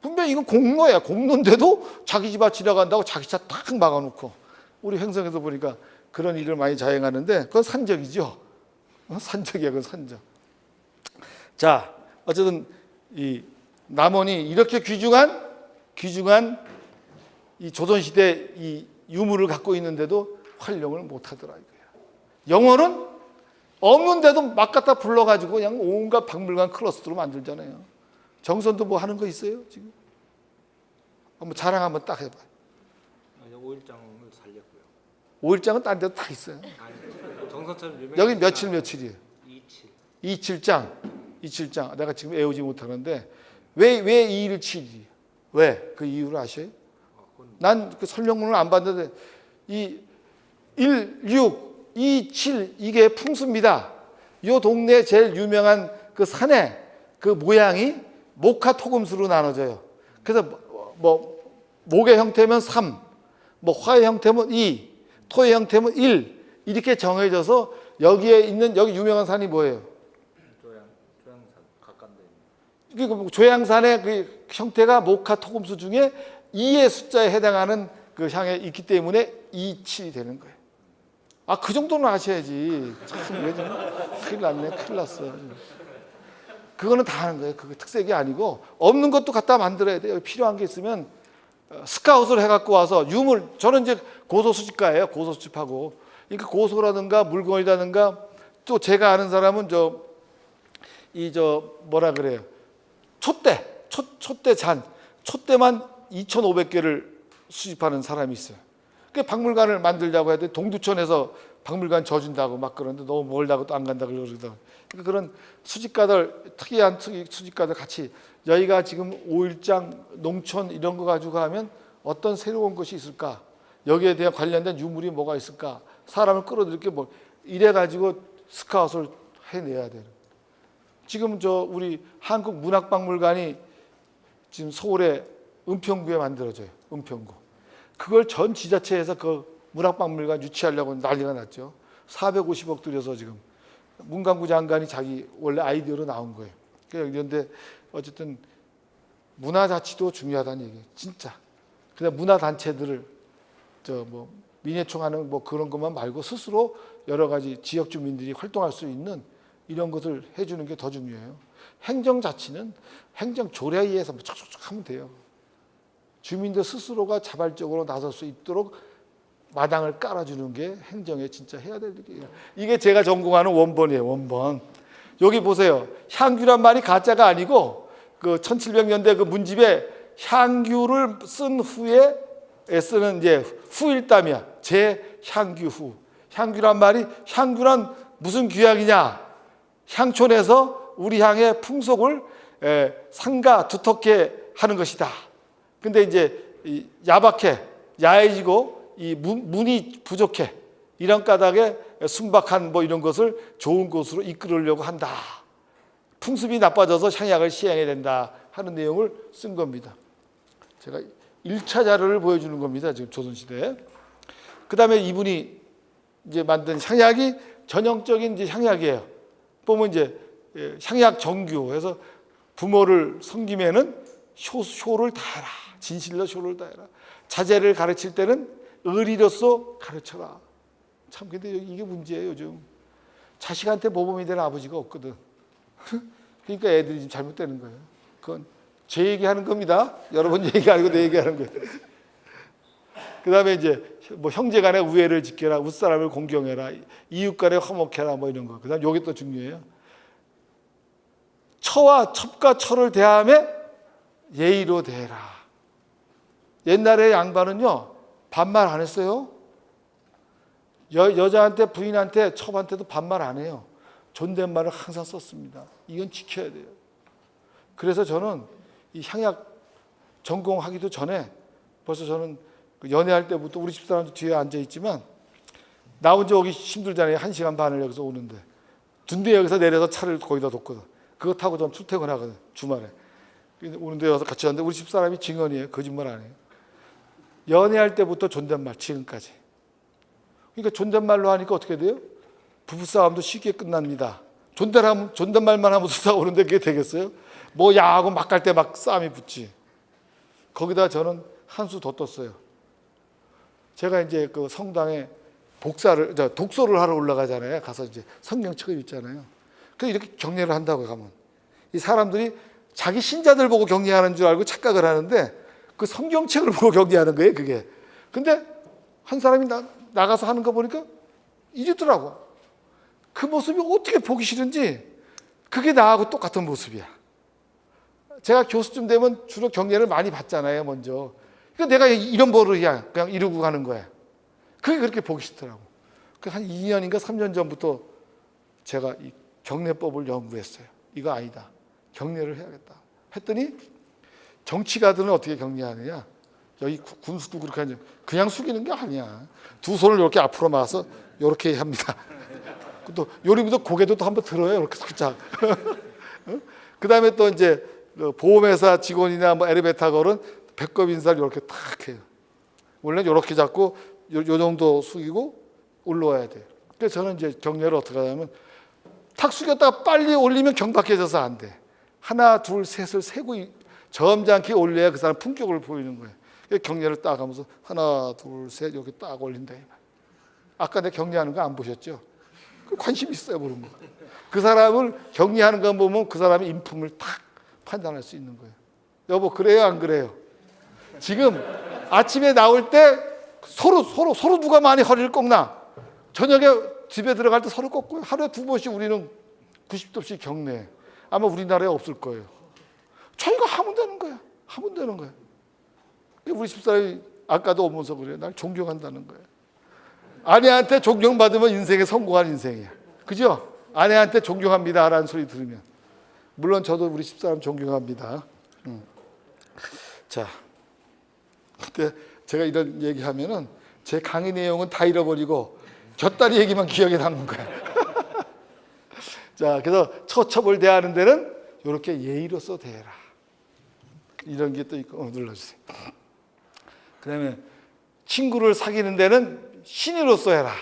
분명히 이건 공로야. 공로인데도 자기 집 앞 지나간다고 자기 차 딱 막아놓고. 우리 횡성에서 보니까 그런 일을 많이 자행하는데 그건 산적이죠. 산적이야. 그건 산적. 자, 어쨌든 이 남원이 이렇게 귀중한 이 조선시대 이 유물을 갖고 있는데도 활용을 못하더라 이거야. 영어는 없는데도 막 갖다 불러가지고 그냥 온갖 박물관 클러스터로 만들잖아요. 정선도 뭐 하는 거 있어요 지금? 한번 자랑 한번 딱 해봐. 오일장을 살렸고요. 오일장은 딴 데도 다 있어요. 정선처럼 유명. 여기 며칠이에요? 27. 27장. 내가 지금 외우지 못하는데 왜 2일 7일이? 왜? 그 이유를 아셔요? 난 그 설명문을 안 봤는데 이 1, 6, 2, 7 이게 풍수입니다. 이 동네 제일 유명한 그 산의 그 모양이 목화 토금수로 나눠져요. 그래서 뭐 목의 형태면 3, 뭐 화의 형태면 2, 토의 형태면 1 이렇게 정해져서 여기에 있는 여기 유명한 산이 뭐예요? 조양산 가까운데 그 조양산의 그 형태가 목화 토금수 중에 2의 숫자에 해당하는 그 향에 있기 때문에 2, 7이 되는 거예요. 아, 그 정도는 아셔야지. 참, 왜 좀, 큰일 났네, 큰일 났어. 그거는 다 하는 거예요. 그거 특색이 아니고, 없는 것도 갖다 만들어야 돼요. 필요한 게 있으면, 스카웃을 해갖고 와서 유물, 저는 이제 고소수집가예요. 고소수집하고. 그러니까 고소라든가 물건이라든가, 또 제가 아는 사람은 뭐라 그래요. 촛대 잔. 촛대만 2,500개를 수집하는 사람이 있어요. 그 박물관을 만들자고 해도 동두천에서 박물관 져준다고 막 그러는데 너무 멀다고 또 안 간다고 그러더라고요. 그러니까 그런 수집가들, 특이한 수집가들 같이 여기가 지금 5일장, 농촌 이런 거 가지고 하면 어떤 새로운 것이 있을까? 여기에 대한 관련된 유물이 뭐가 있을까? 사람을 끌어들일 게 뭐 이래가지고 스카웃을 해내야 되는. 지금 우리 한국문학박물관이 지금 서울에 은평구에 만들어져요. 은평구. 그걸 전 지자체에서 그 문학박물관 유치하려고 난리가 났죠. 450억 들여서 지금 문광부 장관이 자기 원래 아이디어로 나온 거예요. 그런데 어쨌든 문화자치도 중요하다는 얘기예요. 진짜. 그냥 문화단체들을 뭐 민예총 하는 뭐 그런 것만 말고 스스로 여러 가지 지역 주민들이 활동할 수 있는 이런 것을 해주는 게 더 중요해요. 행정자치는 행정 조례에 의해서 뭐 척척척 하면 돼요. 주민들 스스로가 자발적으로 나설 수 있도록 마당을 깔아주는 게 행정에 진짜 해야 될 일이에요. 이게 제가 전공하는 원본이에요. 원본. 여기 보세요. 향규란 말이 가짜가 아니고 그 1700년대 그 문집에 향규를 쓴 후에 쓰는 이제 후일담이야. 제향규 후. 향규란 말이 향규란 무슨 규약이냐? 향촌에서 우리 향의 풍속을 상가 두텁게 하는 것이다. 근데 이제 야박해, 야해지고 이 문이 부족해. 이런 까닭에 순박한 뭐 이런 것을 좋은 곳으로 이끌으려고 한다. 풍습이 나빠져서 향약을 시행해야 된다 하는 내용을 쓴 겁니다. 제가 1차 자료를 보여주는 겁니다. 지금 조선시대에. 그 다음에 이분이 이제 만든 향약이 전형적인 이제 향약이에요. 보면 이제 향약 정규 해서 부모를 섬기면은 효를 다해라. 진실로 효를 다해라. 자제를 가르칠 때는 의리로서 가르쳐라. 참 근데 이게 문제예요. 요즘 자식한테 모범이 되는 아버지가 없거든. 그러니까 애들이 지금 잘못되는 거예요. 그건 제 얘기하는 겁니다. 여러분 얘기 아니고 내 얘기하는 거예요. 그 다음에 이제 뭐 형제간의 우애를 지켜라, 웃사람을 공경해라, 이웃간에 화목해라, 뭐 이런 거. 그 다음 요게 또 중요해요. 첩과 처를 대하며 예의로 대해라. 옛날에 양반은요 반말 안 했어요. 여자한테 부인한테 첩한테도 반말 안 해요. 존댓말을 항상 썼습니다. 이건 지켜야 돼요. 그래서 저는 이 향약 전공하기도 전에 벌써 저는 연애할 때부터 우리 집사람도 뒤에 앉아 있지만 나 혼자 오기 힘들잖아요. 1시간 반을 여기서 오는데 둔대역에서 내려서 차를 거기다 뒀거든. 그거 타고 전 출퇴근하거든. 주말에. 오는데 와서 같이 왔는데 우리 집사람이 증언이에요. 거짓말 안 해요. 연애할 때부터 존댓말 지금까지. 그러니까 존댓말로 하니까 어떻게 돼요? 부부싸움도 쉽게 끝납니다. 존댓말만 하면서 싸우는데 그게 되겠어요? 뭐 야하고 막 갈 때 막 싸움이 붙지. 거기다 저는 한 수 더 떴어요. 제가 이제 그 성당에 독서를 하러 올라가잖아요. 가서 이제 성경책을 읽잖아요. 그래서 이렇게 격려를 한다고 가면 이 사람들이 자기 신자들 보고 격려하는 줄 알고 착각을 하는데 그 성경책을 보고 격려하는 거예요. 그게. 근데 한 사람이 나가서 하는 거 보니까 이러더라고. 그 모습이 어떻게 보기 싫은지 그게 나하고 똑같은 모습이야. 제가 교수쯤 되면 주로 격려를 많이 받잖아요. 먼저. 그러니까 내가 이런 버릇이야. 그냥 이러고 가는 거야. 그게 그렇게 보기 싫더라고. 한 2년인가 3년 전부터 제가 이 격려법을 연구했어요. 이거 아니다. 격려를 해야겠다. 했더니 정치가들은 어떻게 격려하느냐? 여기 군수도 그렇게 하냐? 그냥 숙이는 게 아니야. 두 손을 이렇게 앞으로 막아서 이렇게 합니다. 또 요리부터 고개도 또 한번 들어요. 이렇게 살짝. 그 다음에 또 이제 보험회사 직원이나 뭐 엘리베이터 타고는 배꼽 인사를 이렇게 탁 해요. 원래는 이렇게 잡고 요 정도 숙이고 올라와야 돼요. 그래서 저는 이제 격려를 어떻게 하냐면 탁 숙였다가 빨리 올리면 경박해져서 안 돼. 하나, 둘, 셋을 세고 점잖게 올려야 그 사람 품격을 보이는 거예요. 격려를 딱 하면서 하나, 둘, 셋 이렇게 딱 올린다. 아까 내가 격려하는 거 안 보셨죠? 관심 있어요, 모르는 거. 그 사람을 격려하는 거 보면 그 사람의 인품을 탁 판단할 수 있는 거예요. 여보, 그래요, 안 그래요? 지금 아침에 나올 때 서로 누가 많이 허리를 꺾나? 저녁에 집에 들어갈 때 서로 꺾고요. 하루에 2번씩 우리는 90도씩 격려해. 아마 우리나라에 없을 거예요. 저희가 하면 되는 거야. 하면 되는 거야. 우리 집사람이 아까도 오면서 그래요. 날 존경한다는 거예요. 아내한테 존경받으면 인생에 성공한 인생이야. 그죠? 아내한테 존경합니다라는 소리 들으면. 물론 저도 우리 집사람 존경합니다. 자, 그때 제가 이런 얘기하면은 제 강의 내용은 다 잃어버리고 곁다리 얘기만 기억에 남는 거야. 자, 그래서 처첩을 대하는 데는 이렇게 예의로서 대해라. 이런 게 또 있고, 눌러주세요. 그다음에 친구를 사귀는 데는 신의로서 해라.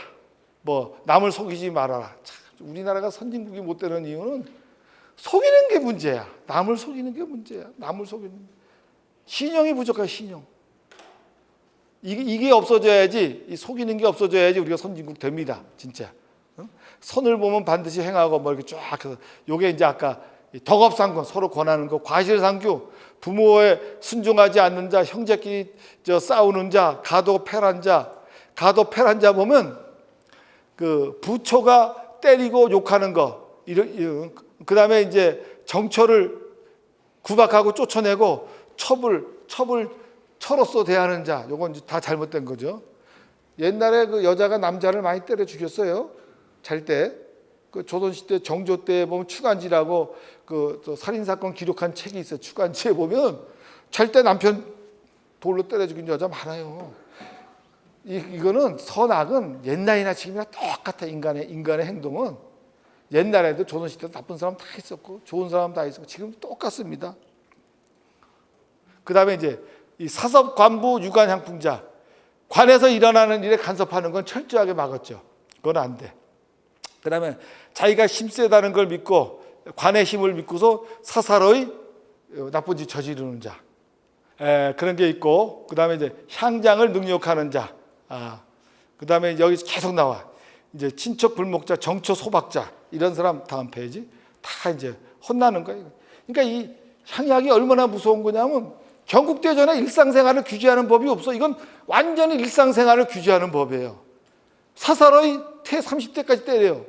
뭐 남을 속이지 말아라. 참, 우리나라가 선진국이 못 되는 이유는 속이는 게 문제야. 남을 속이는 게 문제야. 남을 속이는 게. 신용이 부족해. 신용. 이게 없어져야지, 이 속이는 게 없어져야지 우리가 선진국 됩니다. 진짜. 선을 보면 반드시 행하고 뭐 이렇게 쫙 해서 요게 이제 아까 덕업상권 서로 권하는 거, 과실상규 부모에 순종하지 않는 자, 형제끼리 싸우는 자, 가도패란 자, 가도패란 자 보면 그 부처가 때리고 욕하는 거, 이런 그 다음에 이제 정처를 구박하고 쫓아내고 처로서 대하는 자, 요건 다 잘못된 거죠. 옛날에 그 여자가 남자를 많이 때려 죽였어요. 잘 때. 그 조선시대 정조 때 보면 추간지라고 그 살인 사건 기록한 책이 있어요. 추간지에 보면 잘 때 남편 돌로 때려 죽인 여자 많아요. 이거는 선악은 옛날이나 지금이나 똑같아. 인간의 행동은 옛날에도 조선시대 나쁜 사람 다 있었고 좋은 사람 다 있었고 지금 똑같습니다. 그 다음에 이제 이 사섭 관부 유관 향풍자, 관에서 일어나는 일에 간섭하는 건 철저하게 막았죠. 그건 안 돼. 그 다음에 자기가 힘세다는 걸 믿고 관의 힘을 믿고서 사사로이 나쁜 짓 저지르는 자, 그런 게 있고, 그 다음에 이제 향장을 능욕하는 자, 그 다음에 여기 계속 나와 이제 친척 불목자, 정처 소박자, 이런 사람 다음 페이지 다 이제 혼나는 거예요. 그러니까 이 향약이 얼마나 무서운 거냐면 경국대전에 일상생활을 규제하는 법이 없어. 이건 완전히 일상생활을 규제하는 법이에요. 사사로이 퇴 30대까지 때려요.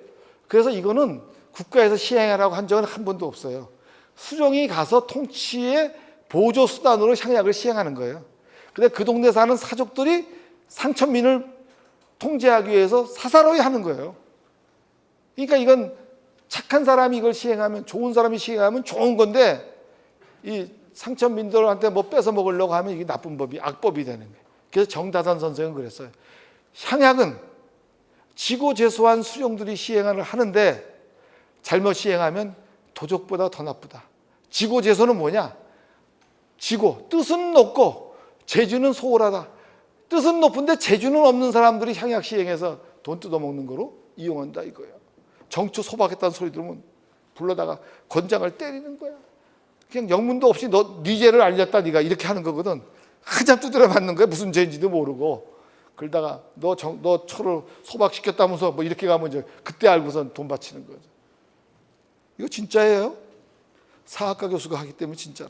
그래서 이거는 국가에서 시행하라고 한 적은 한 번도 없어요. 수령이 가서 통치의 보조 수단으로 향약을 시행하는 거예요. 근데 그 동네 사는 사족들이 상천민을 통제하기 위해서 사사로이 하는 거예요. 그러니까 이건 착한 사람이 이걸 시행하면, 좋은 사람이 시행하면 좋은 건데, 이 상천민들한테 뭐 뺏어 먹으려고 하면 이게 나쁜 법이, 악법이 되는 거예요. 그래서 정다선 선생은 그랬어요. 향약은 지고재소한 수령들이 시행을 하는데 잘못 시행하면 도적보다 더 나쁘다. 지고재소는 뭐냐? 지고, 뜻은 높고 재주는 소홀하다. 뜻은 높은데 재주는 없는 사람들이 향약 시행해서 돈 뜯어먹는 거로 이용한다 이거예요. 정초 소박했다는 소리 들으면 불러다가 권장을 때리는 거야. 그냥 영문도 없이 네 죄를 알렸다 네가 이렇게 하는 거거든. 한참 두드려 맞는 거야. 무슨 죄인지도 모르고. 그러다가 너 처를 소박시켰다면서 뭐 이렇게 가면 이제 그때 알고선 돈 바치는 거죠. 이거 진짜예요. 사학과 교수가 하기 때문에 진짜라.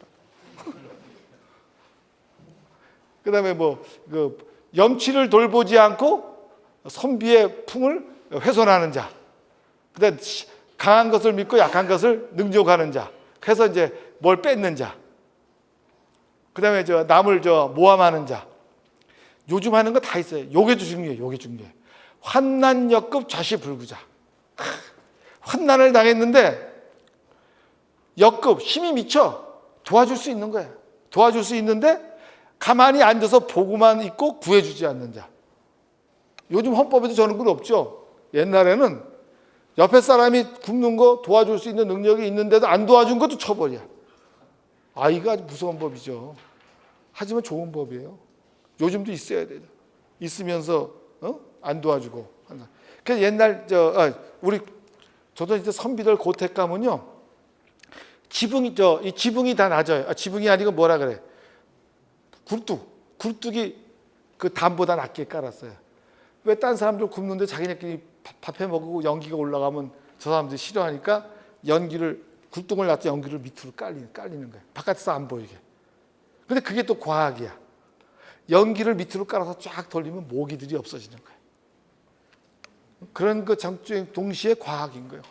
그다음에 뭐 그 염치를 돌보지 않고 선비의 품을 훼손하는 자. 그다음 강한 것을 믿고 약한 것을 능욕하는 자. 그래서 이제 뭘 뺏는 자. 그다음에 남을 모함하는 자. 요즘 하는 거 다 있어요. 요게 중요해. 요게 중요해. 환난역급 좌시불구자. 환난을 당했는데 역급 힘이 미쳐 도와줄 수 있는 거야. 도와줄 수 있는데 가만히 앉아서 보고만 있고 구해주지 않는 자. 요즘 헌법에도 저런 건 없죠. 옛날에는 옆에 사람이 굶는 거 도와줄 수 있는 능력이 있는데도 안 도와준 것도 처벌이야. 이거 아주 무서운 법이죠. 하지만 좋은 법이에요. 요즘도 있어야 돼요. 있으면서 안 도와주고. 그래서 옛날 우리 조선시대 선비들 고택 가면요, 지붕이 이 지붕이 다 낮아요. 지붕이 아니고 뭐라 그래? 굴뚝이 그 담보다 낮게 깔았어요. 왜 딴 사람들 굶는데 자기네끼리 밥해 먹고 연기가 올라가면 저 사람들이 싫어하니까 굴뚝을 놔서 연기를 밑으로 깔리는 거예요. 바깥에서 안 보이게. 근데 그게 또 과학이야. 연기를 밑으로 깔아서 쫙 돌리면 모기들이 없어지는 거예요. 그런 그 장점 동시에 과학인 거예요.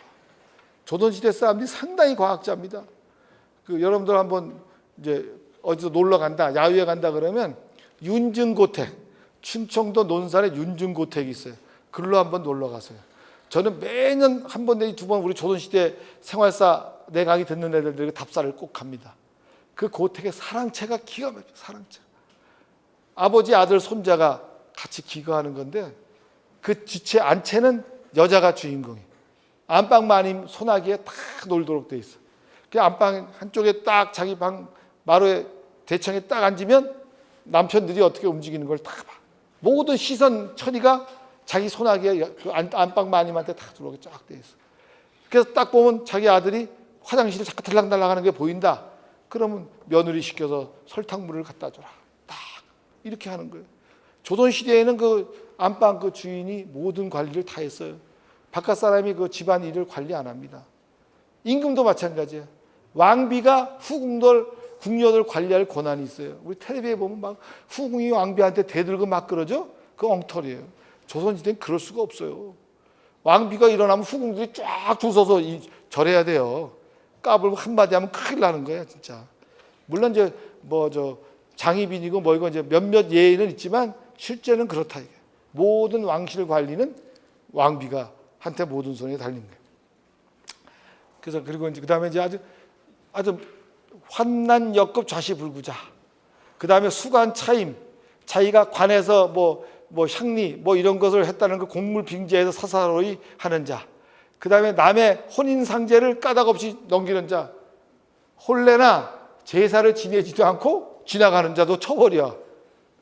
조선시대 사람들이 상당히 과학자입니다. 여러분들 한번 이제 어디서 놀러 간다, 야유회 간다 그러면 윤증고택, 충청도 논산에 윤증고택이 있어요. 글로 한번 놀러 가세요. 저는 매년 한 번 내지 두 번 우리 조선시대 생활사 내 강의 듣는 애들에게 답사를 꼭 합니다. 그 고택의 사랑채가 기가 막혀요. 사랑채. 아버지, 아들, 손자가 같이 기거하는 건데 그 뒷채 안채는 여자가 주인공이에요. 안방 마님 소나기에 딱 놀도록 돼 있어. 그 안방 한쪽에 딱 자기 방 마루에 대청에 딱 앉으면 남편들이 어떻게 움직이는 걸 다 봐. 모든 시선 처리가 자기 소나기에 그 안방 마님한테 다 들어오게 쫙 돼 있어. 그래서 딱 보면 자기 아들이 화장실에 자꾸 들락달락하는 게 보인다. 그러면 며느리 시켜서 설탕물을 갖다 줘라. 딱 이렇게 하는 거예요. 조선 시대에는 그 안방 그 주인이 모든 관리를 다 했어요. 바깥 사람이 그 집안 일을 관리 안 합니다. 임금도 마찬가지예요. 왕비가 궁녀들 관리할 권한이 있어요. 우리 텔레비에 보면 막 후궁이 왕비한테 대들고 막 그러죠. 그 엉터리예요. 조선시대는 그럴 수가 없어요. 왕비가 일어나면 후궁들이 쫙 줄 서서 절해야 돼요. 까불고 한마디 하면 큰일 나는 거예요, 진짜. 물론 이제 장희빈이고 뭐 이거 이제 몇몇 예의는 있지만 실제는 그렇다 이게. 모든 왕실 관리는 왕비가 한테 모든 손에 달린 거예요. 그래서 그리고 이제 그다음에 이제 아주 환난 역급 좌시불구자. 그다음에 수관 차임, 자기가 관에서 뭐 향리 뭐 이런 것을 했다는 그 공물 빙자해서 사사로이 하는 자. 그다음에 남의 혼인 상제를 까닭 없이 넘기는 자. 혼례나 제사를 지내지도 않고 지나가는 자도 처벌이야.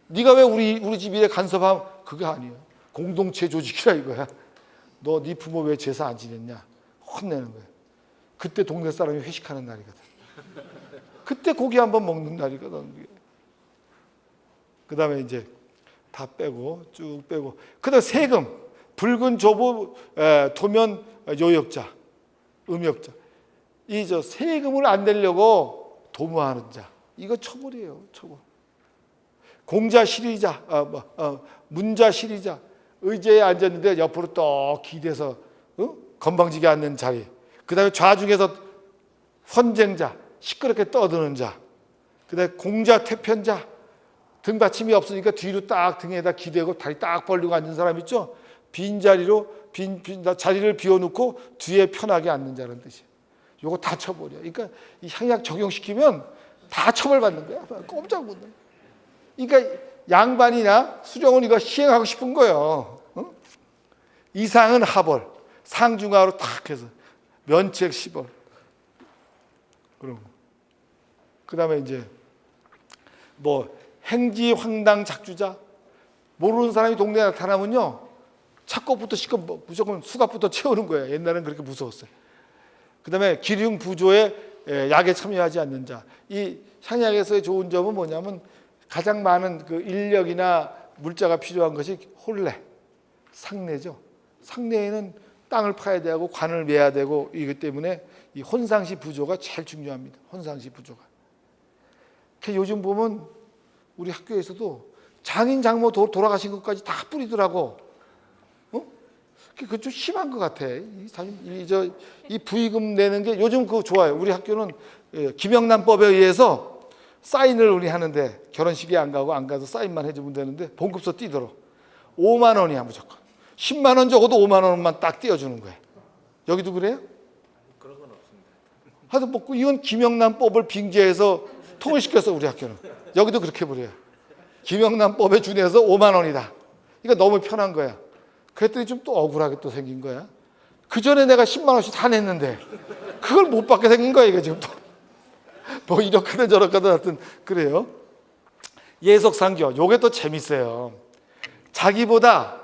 네가 왜 우리 집 일에 간섭하면 그게 아니에요. 공동체 조직이라 이거야. 너 네 부모 왜 제사 안 지냈냐? 혼내는 거야. 그때 동네 사람이 회식하는 날이거든. 그때 고기 한번 먹는 날이거든. 그다음에 이제 다 빼고 쭉 빼고 그다음 세금, 붉은 조보, 도면 요역자, 음역자. 이 세금을 안 내려고 도모하는 자. 이거 처벌이에요. 처벌. 공자 실의자, 문자 실의자. 의자에 앉았는데 옆으로 떡 기대서 건방지게 앉는 자리. 그다음에 좌중에서 선쟁자, 시끄럽게 떠드는 자. 그다음에 공자 태편자, 등받침이 없으니까 뒤로 딱 등에다 기대고 다리 딱 벌리고 앉는 사람 있죠. 빈 자리로 자리를 비워놓고 뒤에 편하게 앉는 자라는 뜻이에요. 요거 다 처벌이야. 그러니까 이 향약 적용시키면 다 처벌받는 거야. 꼼짝 못해. 그러니까 양반이나 수령은 이거 시행하고 싶은 거예요. 이상은 하벌, 상중하로 탁 해서 면책 시벌. 그럼 그다음에 이제 행지 황당 작주자. 모르는 사람이 동네에 나타나면요, 착곡부터 시켜 무조건 수갑부터 채우는 거예요. 옛날에는 그렇게 무서웠어요. 그다음에 기륭 부조에 약에 참여하지 않는 자. 이 향약에서의 좋은 점은 뭐냐면 가장 많은 그 인력이나 물자가 필요한 것이 혼례, 상례죠. 상례에는 땅을 파야 되고 관을 매야 되고 이기 때문에 이 혼상시 부조가 제일 중요합니다. 혼상시 부조가. 요즘 보면 우리 학교에서도 장인 장모 돌아가신 것까지 다 뿌리더라고. 그거 좀 심한 것 같아. 이 부의금 내는 게 요즘 그거 좋아요. 우리 학교는 김영란법에 의해서 사인을 우리 하는데 결혼식에 안 가서 사인만 해주면 되는데 봉급서 띄도록 5만 원이야 무조건. 10만 원 적어도 5만 원만 딱 띄워주는 거야. 여기도 그래요? 그런 건 없습니다. 하여튼 이건 김영란법을 빙자해서 통일시켰어 우리 학교는. 여기도 그렇게 버려요. 김영란법에 준해서 5만 원이다. 이거 너무 편한 거야. 그랬더니 좀 또 억울하게 또 생긴 거야. 그 전에 내가 10만 원씩 다 냈는데 그걸 못 받게 생긴 거야 이게 지금 또. 뭐 이렇게든 저렇게든 하여튼 그래요. 예속상교 요게 또 재밌어요. 자기보다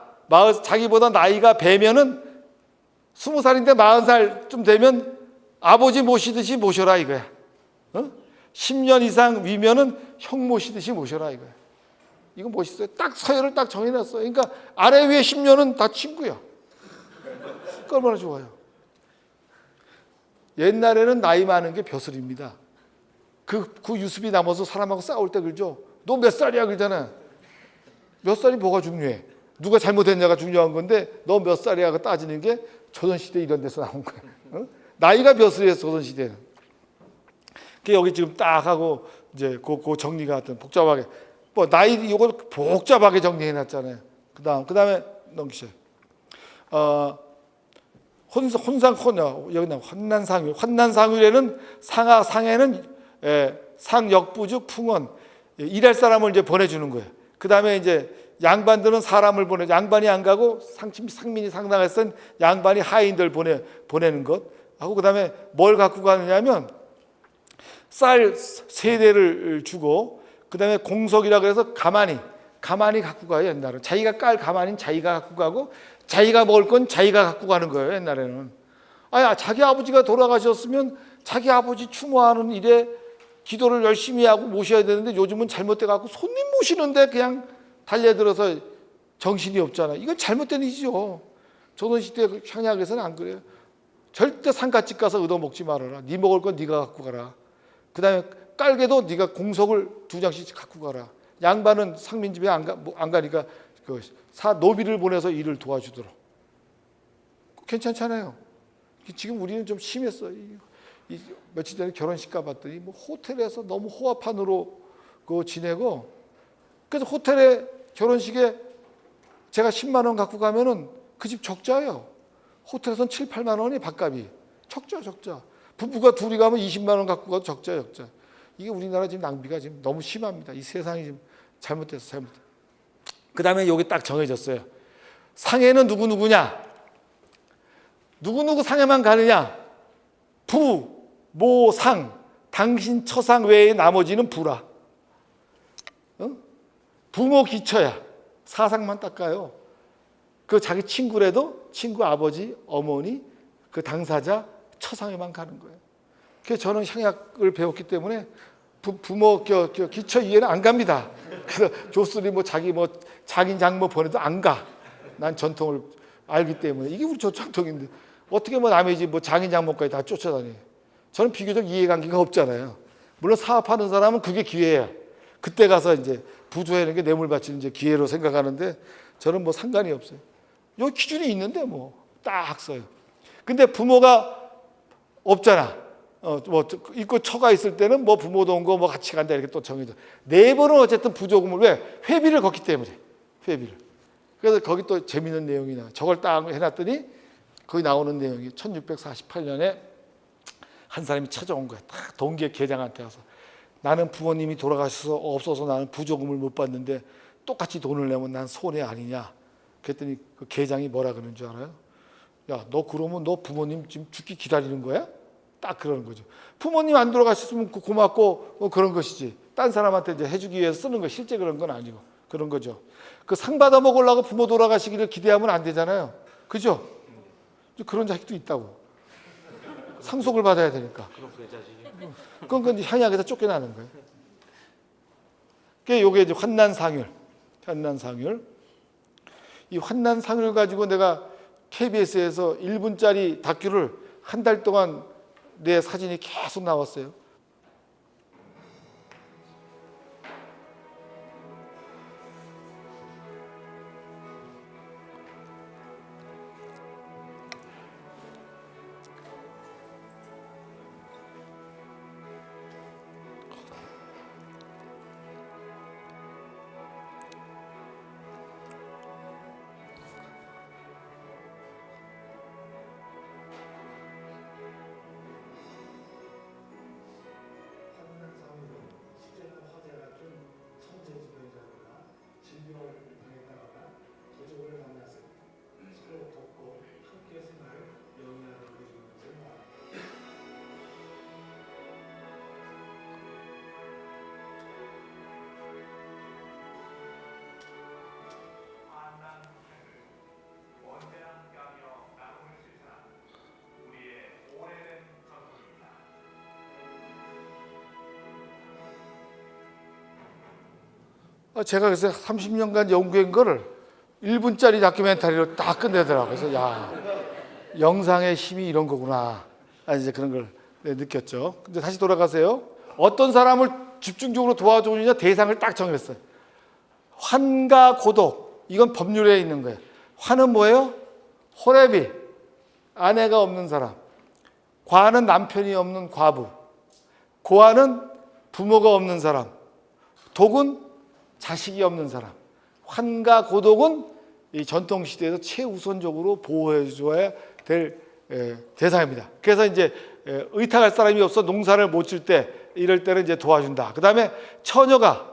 나이가 배면은 20살인데 40살쯤 되면 아버지 모시듯이 모셔라 이거야. 10년 이상 위면은 형 모시듯이 모셔라 이거야. 이거 멋있어요. 딱 서열을 딱 정해놨어요. 그러니까 아래 위에 10년은 다 친구야. 그 얼마나 좋아요. 옛날에는 나이 많은 게 벼슬입니다. 그 유습이 남아서 사람하고 싸울 때 그러죠. 너 몇 살이야 그러잖아. 몇 살이 뭐가 중요해. 누가 잘못했냐가 중요한 건데 너 몇 살이야 따지는 게 조선시대 이런 데서 나온 거야. 나이가 벼슬이에요 조선시대는. 여기 지금 딱 하고 이제 그 정리가 하여튼 복잡하게 뭐 나이 이걸 복잡하게 정리해 놨잖아요. 그다음에 넘기세요. 여기 환난상율에는 상에는 상역부주 풍원 일할 사람을 이제 보내주는 거예요. 그다음에 이제 양반들은 사람을 양반이 안 가고 상민이 상당했던 양반이 하인들 보내는 것 하고 그다음에 뭘 갖고 가느냐면 쌀 3대를 주고 그다음에 공석이라 그래서 가만히 갖고 가요. 옛날은 자기가 깔 가만히는 자기가 갖고 가고 자기가 먹을 건 자기가 갖고 가는 거예요. 옛날에는 자기 아버지가 돌아가셨으면 자기 아버지 추모하는 일에 기도를 열심히 하고 모셔야 되는데 요즘은 잘못돼 갖고 손님 모시는데 그냥 달려들어서 정신이 없잖아. 이건 잘못된 일이죠. 조선시대 향약에서는 안 그래요. 절대 상가집 가서 얻어먹지 말아라. 네 먹을 건 네가 갖고 가라. 그다음에 깔개도 네가 공석을 2장씩 갖고 가라. 양반은 상민집에 안 가니까 노비를 보내서 일을 도와주도록. 괜찮잖아요. 지금 우리는 좀 심했어. 며칠 전에 결혼식 가봤더니 뭐 호텔에서 너무 호화판으로 지내고 그래서 호텔에 결혼식에 제가 10만 원 갖고 가면은 그 집 적자예요. 호텔에서는 7, 8만 원이 밥값이. 적자. 부부가 둘이 가면 20만 원 갖고 가도 적자. 이게 우리나라 지금 낭비가 지금 너무 심합니다. 이 세상이 지금 잘못됐어. 그 다음에 여기 딱 정해졌어요. 상해는 누구냐? 누구 상해만 가느냐? 부, 모, 상. 당신 처상 외에 나머지는 부라. 부모 기처야. 사상만 닦아요. 그 자기 친구라도 친구 아버지, 어머니, 그 당사자 처상에만 가는 거예요. 그래서 저는 향약을 배웠기 때문에 부모 기처 이해는 안 갑니다. 그래서 조수리 자기 장인 장모 보내도 안 가. 난 전통을 알기 때문에 이게 우리 전통인데 어떻게 남의 집 장인 장모까지 다 쫓아다녀. 저는 비교적 이해관계가 없잖아요. 물론 사업하는 사람은 그게 기회야. 그때 가서 이제 부조하는 게 뇌물 바치는 이제 기회로 생각하는데 저는 상관이 없어요. 요 기준이 있는데 딱 써요. 근데 부모가 없잖아. 있고 처가 있을 때는 부모도 온 거 같이 간다 이렇게 또 정해져. 4번은 어쨌든 부조금을 왜? 회비를 걷기 때문에. 회비를. 그래서 거기 또 재밌는 내용이 나. 저걸 딱 해놨더니 거기 나오는 내용이 1648년에 한 사람이 찾아온 거야. 딱 동계 계장한테 와서 나는 부모님이 돌아가셔서 없어서 나는 부조금을 못 받는데 똑같이 돈을 내면 난 손해 아니냐. 그랬더니 그 계장이 뭐라 그러는 줄 알아요? 야, 너 그러면 너 부모님 지금 죽기 기다리는 거야? 딱 그러는 거죠. 부모님 안 돌아가셨으면 고맙고 그런 것이지. 딴 사람한테 이제 해주기 위해서 쓰는 거 실제 그런 건 아니고 그런 거죠. 그 상 받아 먹으려고 부모 돌아가시기를 기대하면 안 되잖아요. 그죠? 그런 자식도 있다고. 상속을 받아야 되니까. 그건 이제 향약에서 쫓겨나는 거예요. 그게 이제 환난상율. 이 환난상율 가지고 내가 KBS에서 1분짜리 다큐를 한 달 동안 내 사진이 계속 나왔어요. 제가 그래서 30년간 연구한 거를 1분짜리 다큐멘터리로 딱 끝내더라고요. 그래서 야, 영상의 힘이 이런 거구나. 이제 그런 걸 느꼈죠. 근데 다시 돌아가세요. 어떤 사람을 집중적으로 도와주느냐 대상을 딱 정했어요. 환과 고독, 이건 법률에 있는 거예요. 환은 뭐예요? 호레비, 아내가 없는 사람. 과는 남편이 없는 과부. 고아는 부모가 없는 사람. 독은 자식이 없는 사람. 환과 고독은 이 전통시대에서 최우선적으로 보호해줘야 될 대상입니다. 그래서 이제 의탁할 사람이 없어 농사를 못 질 때 이럴 때는 이제 도와준다. 그 다음에 처녀가,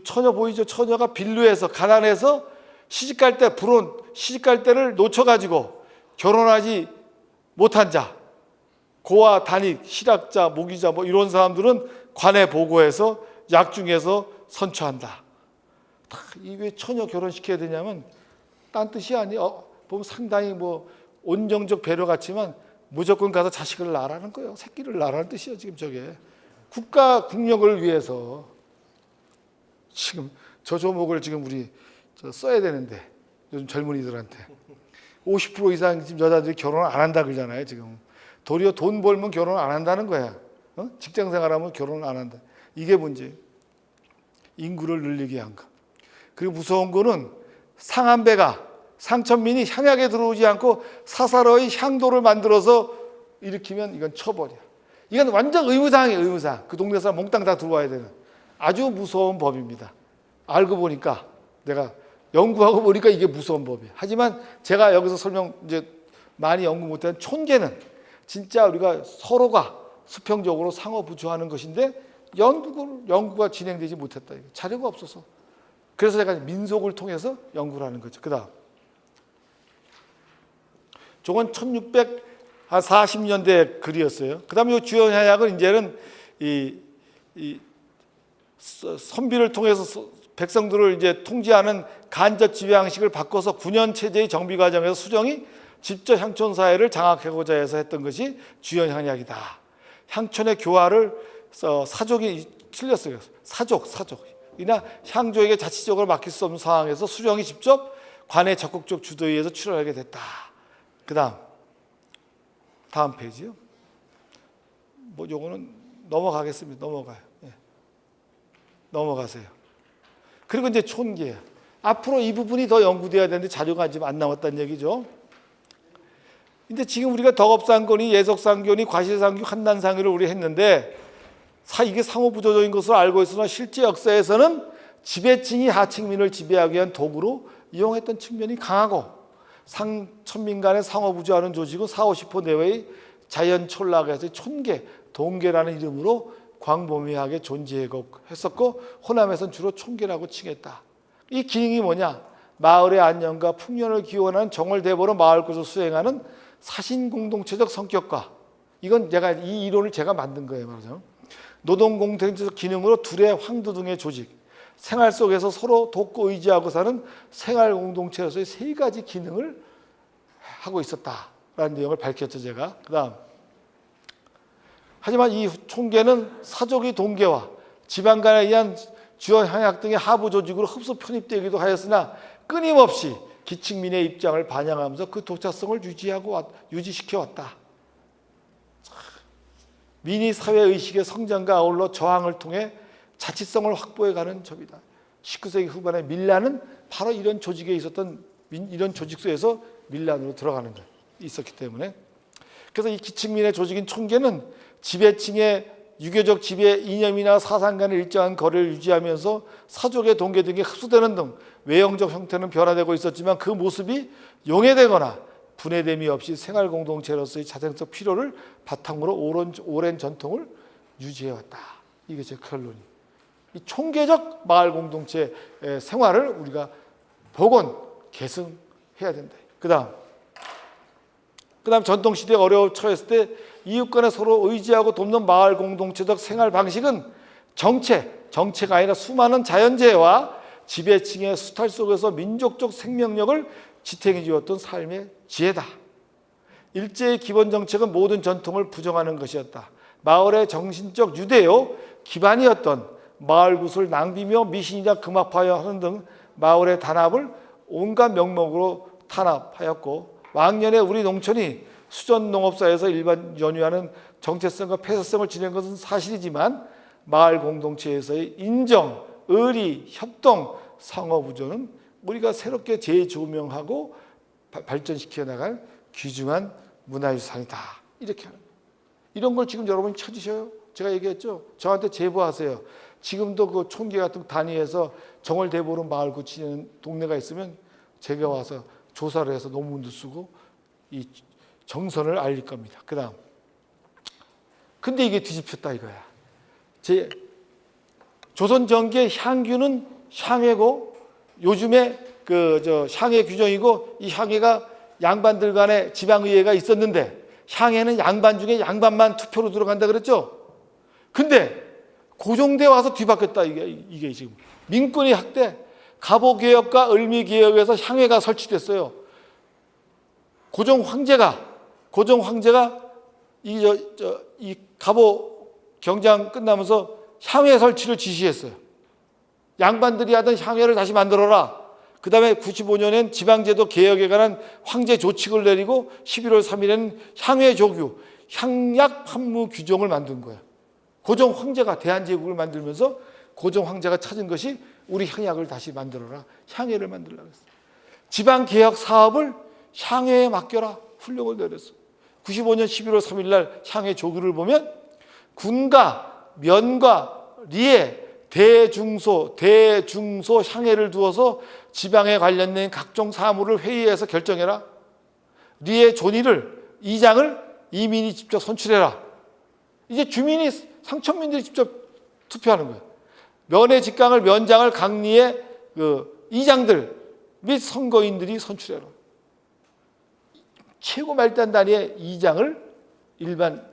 처녀 보이죠? 처녀가 빈루해서 가난해서 시집갈 때 불온 시집갈 때를 놓쳐가지고 결혼하지 못한 자, 고아, 단익, 실학자, 모기자 뭐 이런 사람들은 관에 보고해서 약중에서 선처한다. 이 왜 처녀 결혼시켜야 되냐면 딴 뜻이 아니에요. 보면 상당히 뭐 온정적 배려 같지만 무조건 가서 자식을 낳으라는 거예요. 새끼를 낳으라는 뜻이에요. 지금 저게 국가 국력을 위해서 지금 저 조목을 지금 우리 써야 되는데 요즘 젊은이들한테 50% 이상 지금 여자들이 결혼을 안 한다 그러잖아요. 지금 도리어 돈 벌면 결혼 안 한다는 거야. 직장 생활하면 결혼을 안 한다. 이게 문제예요. 인구를 늘리게 한 거. 그리고 무서운 거는 상한배가 상천민이 향약에 들어오지 않고 사사로이 향도를 만들어서 일으키면 이건 처벌이야. 이건 완전 의무사항이에요. 의무사항. 그 동네 사람 몽땅 다 들어와야 되는 아주 무서운 법입니다. 알고 보니까 내가 연구하고 보니까 이게 무서운 법이에요. 하지만 제가 여기서 설명 이제 많이 연구 못한 촌계는 진짜 우리가 서로가 수평적으로 상호부조하는 것인데 연구가 진행되지 못했다. 자료가 없어서. 그래서 제가 민속을 통해서 연구를 하는 거죠. 그 다음 저건 1640년대 글이었어요. 그 다음에 주연향약은 이제는 이 선비를 통해서 백성들을 이제 통제하는 간접 지배 방식을 바꿔서 9년 체제의 정비 과정에서 수정이 직접 향촌 사회를 장악하고자 해서 했던 것이 주연향약이다. 향촌의 교화를 사족이 틀렸어요. 사족이나 향조에게 자치적으로 맡길 수 없는 상황에서 수령이 직접 관의 적극적 주도에 의해서 출연하게 됐다. 그 다음 페이지요. 뭐 요거는 넘어가겠습니다. 넘어가요. 예. 넘어가세요. 그리고 이제 촌계예요. 앞으로 이 부분이 더 연구돼야 되는데 자료가 지금 안 나왔다는 얘기죠. 근데 지금 우리가 덕업상견이, 예석상견이, 과실상견, 한난상견을 우리 했는데 이게 상호부조적인 것으로 알고 있으나 실제 역사에서는 지배층이 하층민을 지배하기 위한 도구로 이용했던 측면이 강하고 상천민 간의 상호부조하는 조직은 40~50% 내외의 자연촌락에서 촌계, 동계라는 이름으로 광범위하게 존재했었고 호남에서는 주로 촌계라고 칭했다. 이 기능이 뭐냐? 마을의 안녕과 풍년을 기원하는 정월대보로 마을구조 수행하는 사신공동체적 성격과 이건 이 이론을 제가 만든 거예요. 말하자면 노동공동체적 기능으로 둘의 황도 등의 조직, 생활 속에서 서로 돕고 의지하고 사는 생활공동체로서의 세 가지 기능을 하고 있었다라는 내용을 밝혔죠. 제가. 그 다음 하지만 이 총계는 사족의 동계와 지방간에 의한 주연향약 등의 하부 조직으로 흡수 편입되기도 하였으나 끊임없이 기층민의 입장을 반영하면서 그 독자성을 유지시켜 왔다. 민의 사회의식의 성장과 아울러 저항을 통해 자치성을 확보해가는 접이다. 19세기 후반에 밀란은 바로 이런 조직에 있었던 이런 조직 속에서 밀란으로 들어가는 것 있었기 때문에 그래서 이 기층민의 조직인 촌계는 지배층의 유교적 지배 이념이나 사상 간의 일정한 거리를 유지하면서 사족의 동계 등에 흡수되는 등 외형적 형태는 변화되고 있었지만 그 모습이 용해되거나 분해됨이 없이 생활 공동체로서의 자생적 필요를 바탕으로 오랜 전통을 유지해왔다. 이게 제 결론이. 이 총계적 마을 공동체 생활을 우리가 복원, 계승해야 된다. 그다음 전통시대에 어려워 처했을 때 이웃 간에 서로 의지하고 돕는 마을 공동체적 생활 방식은 정체가 아니라 수많은 자연재해와 지배층의 수탈 속에서 민족적 생명력을 지탱해 주었던 삶의 지혜다. 일제의 기본 정책은 모든 전통을 부정하는 것이었다. 마을의 정신적 유대요 기반이었던 마을 구슬 낭비며 미신이자 금합하여 하는 등 마을의 단합을 온갖 명목으로 탄압하였고, 왕년에 우리 농촌이 수전농업사에서 일반 연유하는 정체성과 폐쇄성을 지닌 것은 사실이지만 마을 공동체에서의 인정, 의리, 협동, 상호부조는 우리가 새롭게 재조명하고 발전시켜 나갈 귀중한 문화유산이다. 이렇게 하는 거예요. 이런 걸 지금 여러분이 찾으셔요. 제가 얘기했죠. 저한테 제보하세요. 지금도 그 총기 같은 단위에서 정월대보로 마을 고치는 동네가 있으면 제가 와서 조사를 해서 논문도 쓰고 이 정선을 알릴 겁니다. 그 다음. 근데 이게 뒤집혔다 이거야. 조선 전기의 향규는 향회고, 요즘에 향회 규정이고, 이 향회가 양반들 간에 지방의회가 있었는데, 향회는 양반 중에 양반만 투표로 들어간다 그랬죠. 근데 고종대 와서 뒤바뀌었다. 이게 지금 민권이 학대, 갑오개혁과 을미개혁에서 향회가 설치됐어요. 고종 황제가 이 갑오 경장 끝나면서 향회 설치를 지시했어요. 양반들이 하던 향회를 다시 만들어라. 그 다음에 95년엔 지방제도 개혁에 관한 황제 조칙을 내리고 11월 3일에는 향회 조규, 향약 판무 규정을 만든 거예요. 고종 황제가 대한제국을 만들면서 고종 황제가 찾은 것이 우리 향약을 다시 만들어라. 향회를 만들라고 했어요. 지방개혁 사업을 향회에 맡겨라. 훈령을 내렸어요. 95년 11월 3일 날 향회 조규를 보면 군가, 면과, 리에, 대중소 향회를 두어서 지방에 관련된 각종 사무를 회의에서 결정해라. 리의 존의를, 이장을 이민이 직접 선출해라. 이제 주민이, 상천민들이 직접 투표하는 거예요. 면의 직강을, 면장을 강리의 이장들 및 선거인들이 선출해라. 최고 말단 단위의 이장을 일반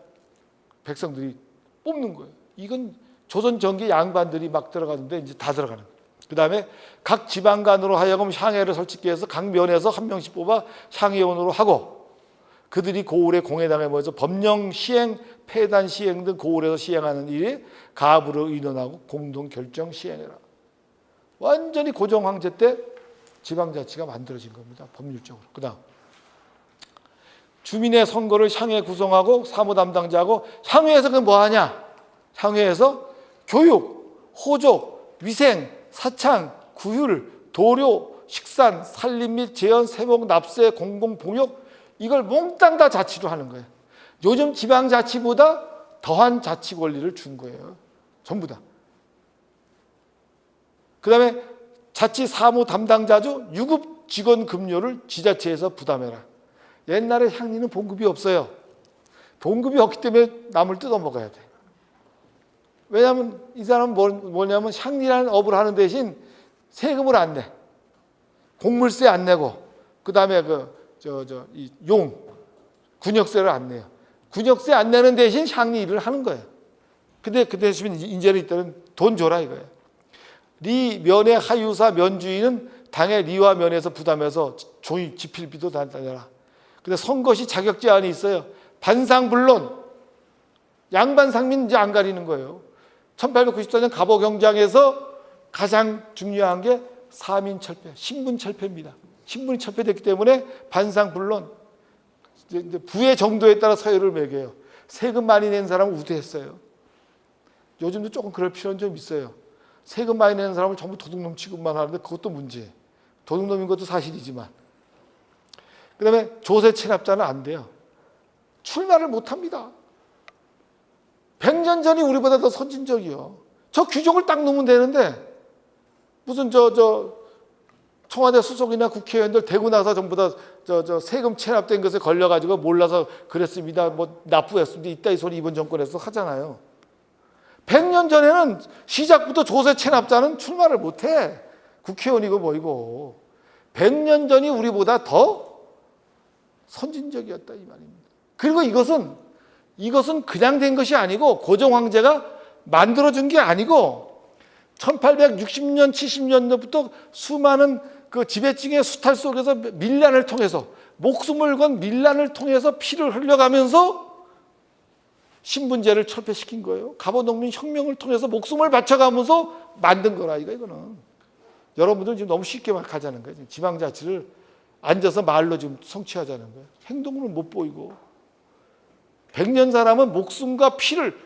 백성들이 뽑는 거예요. 이건 조선 전기 양반들이 막 들어가는데 이제 다 들어가는 거예요. 그 다음에 각 지방간으로 하여금 향회를 설치게 해서 각 면에서 한 명씩 뽑아 향회원으로 하고, 그들이 고을의 공회당에 모여서 법령 시행, 폐단 시행 등 고을에서 시행하는 일에 가부를 의논하고 공동 결정 시행해라. 완전히 고종 황제 때 지방자치가 만들어진 겁니다. 법률적으로. 그 다음 주민의 선거를 향회 구성하고 사무 담당자하고, 향회에서 그건 뭐 하냐? 향회에서 교육, 호족, 위생, 사창, 구휼, 도료, 식산, 살림 및 재현, 세목, 납세, 공공봉역, 이걸 몽땅 다 자치로 하는 거예요. 요즘 지방자치보다 더한 자치 권리를 준 거예요. 전부 다. 그 다음에 자치 사무 담당자죠. 유급 직원 급료를 지자체에서 부담해라. 옛날에 향리는 봉급이 없어요. 봉급이 없기 때문에 남을 뜯어먹어야 돼. 왜냐하면 이 사람은 뭐냐면 향리라는 업을 하는 대신 세금을 안 내. 공물세 안 내고, 그 다음에 군역세를 안 내요. 군역세 안 내는 대신 향리 일을 하는 거예요. 근데 그 대신 인제는 이때는 돈 줘라 이거예요. 리 면의 하유사 면주인은 당의 리와 면에서 부담해서 종이 지필비도 다 내라. 근데 선거시 자격 제한이 있어요. 반상불론, 양반 상민 이제 안 가리는 거예요. 1894년 갑오경장에서 가장 중요한 게 사민철폐, 신분철폐입니다. 신분이 철폐됐기 때문에 반상불론, 이제 부의 정도에 따라 서열을 매겨요. 세금 많이 낸 사람은 우대했어요. 요즘도 조금 그럴 필요는 좀 있어요. 세금 많이 내는 사람을 전부 도둑놈 취급만 하는데 그것도 문제예요. 도둑놈인 것도 사실이지만. 그 다음에 조세 체납자는 안 돼요. 출마를 못 합니다. 100년 전이 우리보다 더 선진적이요. 저 규정을 딱 놓으면 되는데, 무슨 청와대 수석이나 국회의원들 되고 나서 전부 다 세금 체납된 것에 걸려가지고 몰라서 그랬습니다. 뭐 납부했습니다. 이따위 소리 이번 정권에서 하잖아요. 100년 전에는 시작부터 조세 체납자는 출마를 못해. 국회의원이고 뭐이고. 100년 전이 우리보다 더 선진적이었다 이 말입니다. 그리고 이것은 그냥 된 것이 아니고, 고종 황제가 만들어준 게 아니고 1860년 70년대부터 수많은 그 지배층의 수탈 속에서 밀란을 통해서, 목숨을 건 밀란을 통해서 피를 흘려가면서 신분제를 철폐시킨 거예요. 갑오농민 혁명을 통해서 목숨을 바쳐가면서 만든 거라 이거는. 여러분들 지금 너무 쉽게 막 가자는 거예요. 지방자치를 앉아서 말로 지금 성취하자는 거예요. 행동으로 못 보이고. 100년 사람은 목숨과 피를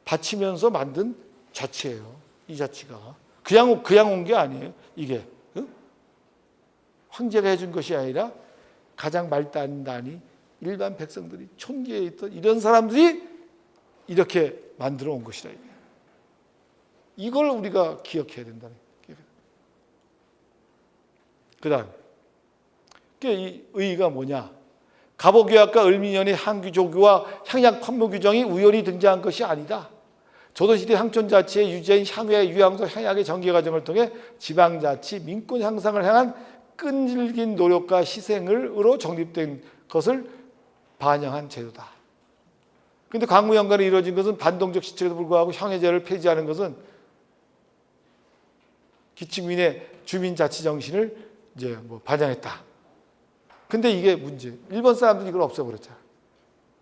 바치면서 만든 자치예요. 이 자치가. 그냥 온 게 아니에요. 이게. 황제가 해준 것이 아니라 가장 말단단이 일반 백성들이 촌기에 있던 이런 사람들이 이렇게 만들어 온 것이다. 이걸 우리가 기억해야 된다는 거예요. 그 다음, 이 의의가 뭐냐? 갑오교약과 을미년의 항규조교와 향약 판무 규정이 우연히 등장한 것이 아니다. 조선시대 향촌자치의 유지인 향후의 유양소 향약의 전개 과정을 통해 지방자치, 민권 향상을 향한 끈질긴 노력과 희생으로 정립된 것을 반영한 제도다. 그런데 광무연간에 이루어진 것은 반동적 시책에도 불구하고 향해제를 폐지하는 것은 기층민의 주민자치 정신을 이제 반영했다. 근데 이게 문제. 일본 사람들이 이걸 없애버렸잖아.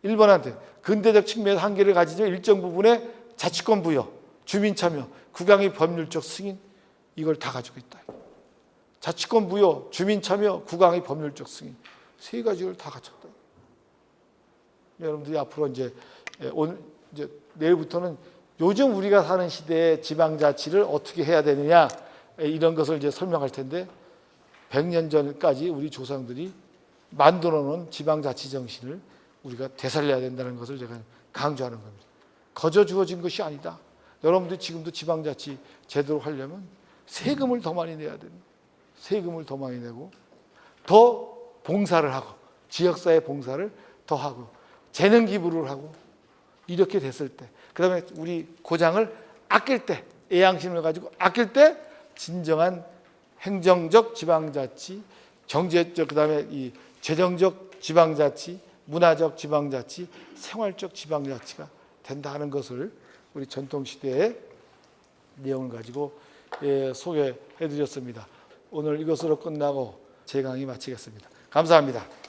일본한테 근대적 측면에서 한계를 가지죠. 일정 부분의 자치권 부여, 주민 참여, 국왕의 법률적 승인 이걸 다 가지고 있다. 자치권 부여, 주민 참여, 국왕의 법률적 승인 세 가지를 다 갖췄다. 여러분들이 앞으로 이제 오늘 이제 내일부터는 요즘 우리가 사는 시대에 지방자치를 어떻게 해야 되느냐 이런 것을 이제 설명할 텐데 100년 전까지 우리 조상들이 만들어 놓은 지방자치 정신을 우리가 되살려야 된다는 것을 제가 강조하는 겁니다. 거저 주어진 것이 아니다. 여러분들이 지금도 지방자치 제대로 하려면 세금을 더 많이 내야 됩니다. 세금을 더 많이 내고 더 봉사를 하고 지역사회 봉사를 더 하고 재능 기부를 하고 이렇게 됐을 때 그다음에 우리 고장을 아낄 때 애양심을 가지고 아낄 때 진정한 행정적 지방자치, 경제적 그다음에 이 재정적 지방자치, 문화적 지방자치, 생활적 지방자치가 된다 하는 것을 우리 전통시대의 내용을 가지고 소개해드렸습니다. 오늘 이것으로 끝나고 제 강의 마치겠습니다. 감사합니다.